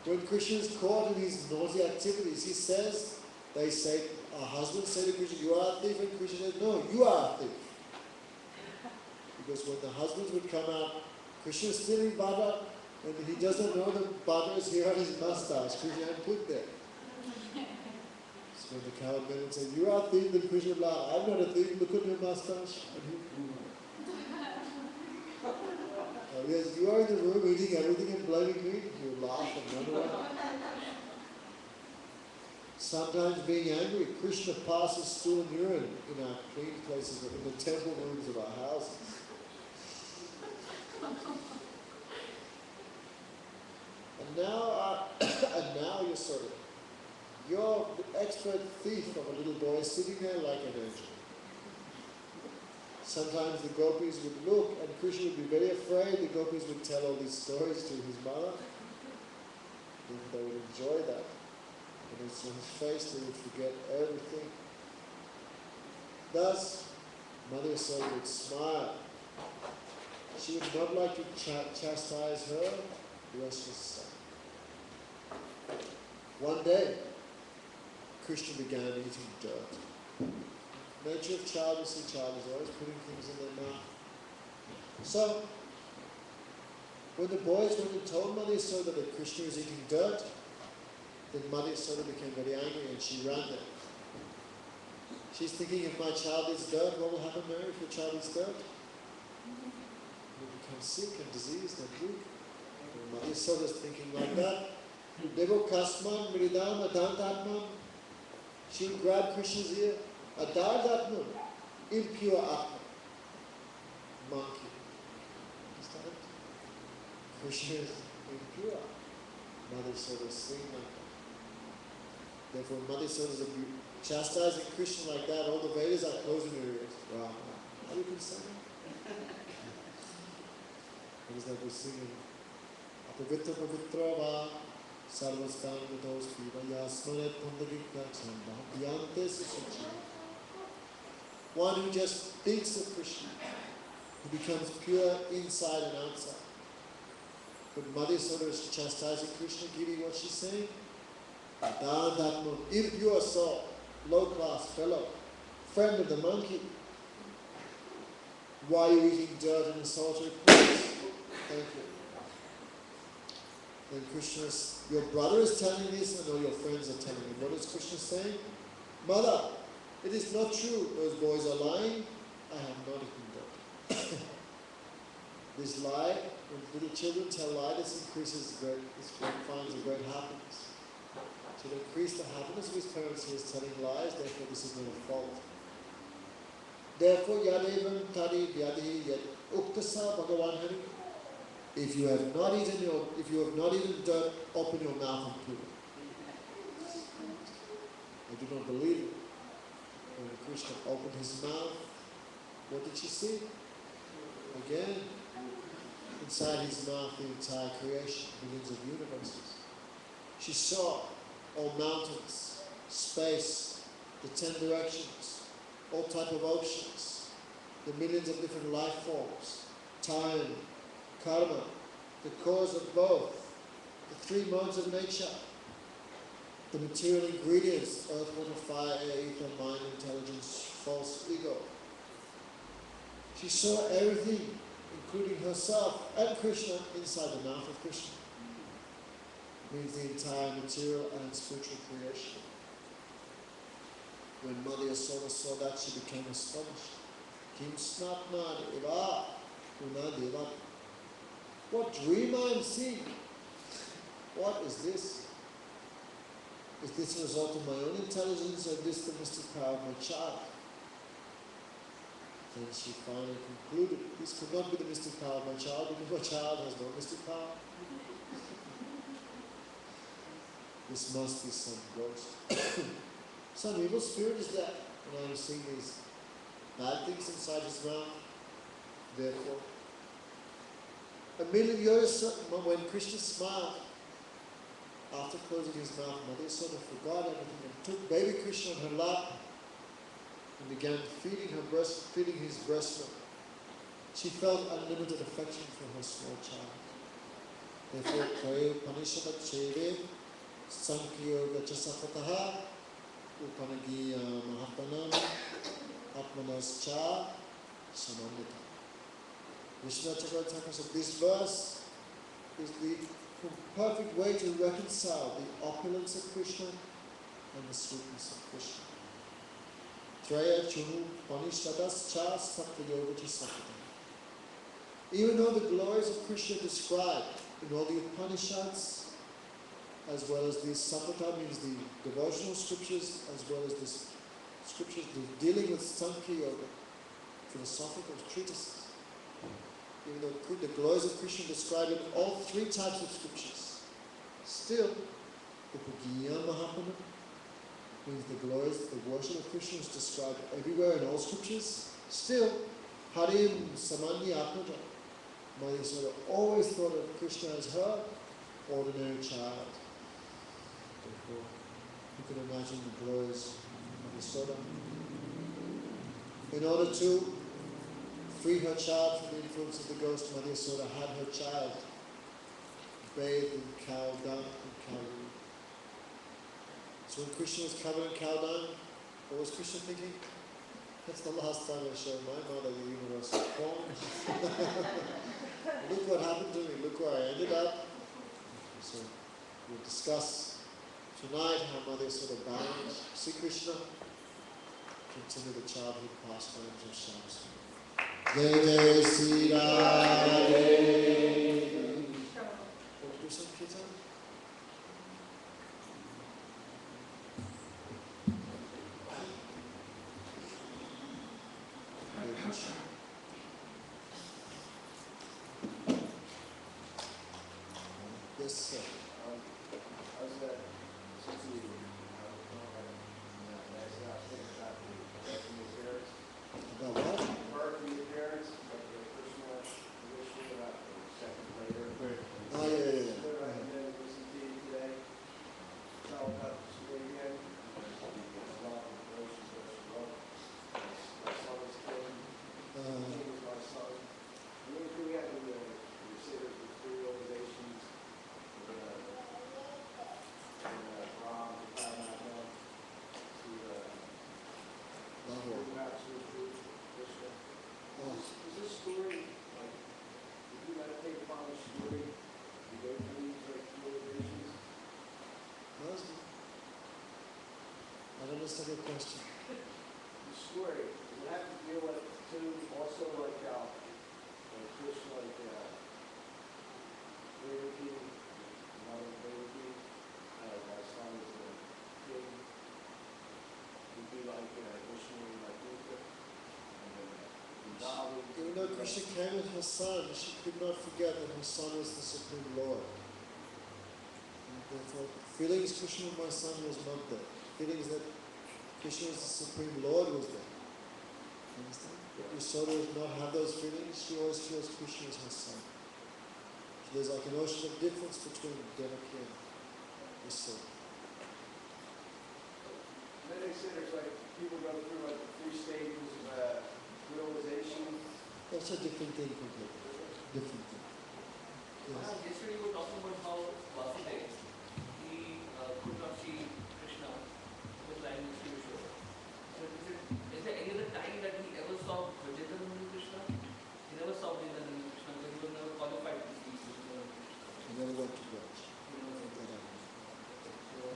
when Krishna is caught in his naughty activities, they say, our husbands say to Krishna, you are a thief, and Krishna says, no, you are a thief. Because when the husbands would come out, Krishna is stealing butter, and he doesn't know the butter is here on his mustache. Krishna had put there. So when the coward men would say, you are a thief, then Krishna would laugh, I'm not a thief, look at my mustache. Yes, you are in the room eating everything and blaming me, you laugh and run away. Sometimes being angry, Krishna passes stool and urine in our clean places, in the temple rooms of our houses. And now you're the expert thief of a little boy sitting there like an angel. Sometimes the gopis would look and Krishna would be very afraid. The gopis would tell all these stories to his mother. And they would enjoy that. And on his face they would forget everything. Thus, Mother Yasoda would smile. She would not like to chastise her restless son. One day, Krishna began eating dirt. Nature of child, you see, child is always putting things in their mouth. So, when the boys went and told Mother Yasoda that Krishna was eating dirt, then Mother Yasoda became very angry and she ran there. She's thinking, if my child is dirt, what will happen, Mary, if your child is dirt? He will become sick and diseased and weak. And Mother Yasoda is thinking like that. Devo kasman mridam adantatman. She would grab Krishna's ear. Adardatman, impure atma. Monkey. Understand? Krishna is impure. Mother Yasoda is saying like that. Therefore, Mother Yasoda is chastising Krishna like that. All the Vedas are closing their ears. Wow. How you can say that? What is that we're singing? Apavitra pavitra va sarvastan vidos viva yasmanet pandagika chanda yante susuchi. One who just thinks of Krishna, who becomes pure inside and outside. But Mother Yasoda is chastising Krishna, Giri, what she's saying? Adantatman, impure soul, low class fellow, friend of the monkey. Why are you eating dirt in a solitary place? Thank you. Then Krishna is, your brother is telling this and all your friends are telling you. What is Krishna saying? Mother, it is not true. Those boys are lying. I have not eaten dirt. This lie, when little children tell lie, this increases this finds a great happiness. To increase the happiness of his parents, he is telling lies, therefore this is not a fault. Therefore, yadevam tadi vyadihi yad uktasa Bhagavan Hari. If you have not eaten dirt, open your mouth and poo. I do not believe it. When Krishna opened his mouth, what did she see? Again, inside his mouth, the entire creation, millions of universes. She saw all mountains, space, the 10 directions, all type of oceans, the millions of different life forms, time, karma, the cause of both, the 3 modes of nature, the material ingredients, earth, water, fire, air, ether, mind, intelligence, false ego. She saw everything, including herself and Krishna, inside the mouth of Krishna. Means the entire material and spiritual creation. When Mother Yasoda saw that, she became astonished. Kim snapna deva, una deva. What dream I am seeing? What is this? Is this a result of my own intelligence, or is this the mystic power of my child? Then she finally concluded, this could not be the mystic power of my child, because my child has no mystic power. This must be some ghost. Some evil spirit is there. And I am seeing these bad things inside his mouth. Therefore, a million years when Krishna smiled, after closing his mouth, Mother sort of forgot everything and took baby Krishna on her lap and began feeding his breast milk. She felt unlimited affection for her small child. Therefore, Prayo Panishadat Cheve Sankyo Gacha Saptaha Upanagi Mahapanam Atmanas Cha Samandita. Vishnu Chakravarti said this verse is the perfect way to reconcile the opulence of Krishna and the sweetness of Krishna. Traya Chunu Panishtadas Cha Saptayoga Saptaha. Even though the glories of Krishna described in all the Upanishads, as well as the Saptaha, means the devotional scriptures, as well as the scriptures dealing with Sankhya Yoga, philosophical treatises. Even though the glories of Krishna described in all 3 types of scriptures, still, Upagiya Mahapana means the glories, the worship of Krishna is described everywhere in all scriptures. Still, Harim Samanya Atmaja, Mother Yasoda always thought of Krishna as her ordinary child. Therefore, you can imagine the glories of Yasoda. In order to free her child from the influence of the ghost, Mother Yasoda had her child bathed in cow dung and cow urine. So when Krishna was covered in cow dung, what was Krishna thinking? That's the last time I showed my mother the universal form. Look what happened to me, look where I ended up. So we'll discuss tonight how Mother Yasoda bound Sri Krishna, continue the childhood pastimes of Shams. Jai Jai Sri Radhe. Want to do some kirtan? Yes, sir. About what? Oh, yeah, yeah, yeah. Is this story, like, if you meditate upon the story, you go through these like realizations? I don't understand your question. The story, does it have to deal with, too, also like how, like Krishna, like, Krishna came with her son, she could not forget that her son was the Supreme Lord. And therefore, feelings Krishna, my son, was not there. Feelings that Krishna was the Supreme Lord was there. Understand? But Yashoda did not have those feelings. She always feels Krishna as her son. So there's like an ocean of difference between Devaki and Yashoda. Then they say there's like people go through like 3 stages of realization. That's a different thing completely. Different thing. Yes. Yesterday we were talking about how Vasudeva, he could not see Krishna, he was lying next to Yashoda. So is there any other time that he ever saw Vajitananda Krishna? He never saw Vajitananda Krishna because he was never qualified to see Krishna. He never went to Braj. He never saw That happened. So,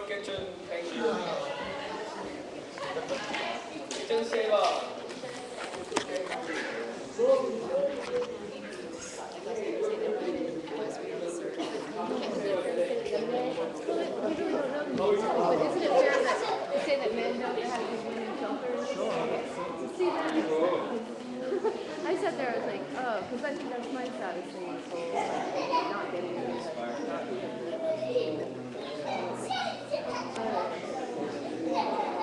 kitchen, thank you. Kitchen seva. But isn't it fair that to say that men don't have these women shelters? See that? I sat there, I was like, oh, because I think that's my saddest thing. So not getting it.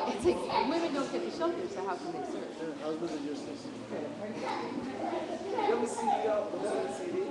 It's like women don't get the shelters, so how can they serve? Their husbands are useless. You ever see the CD?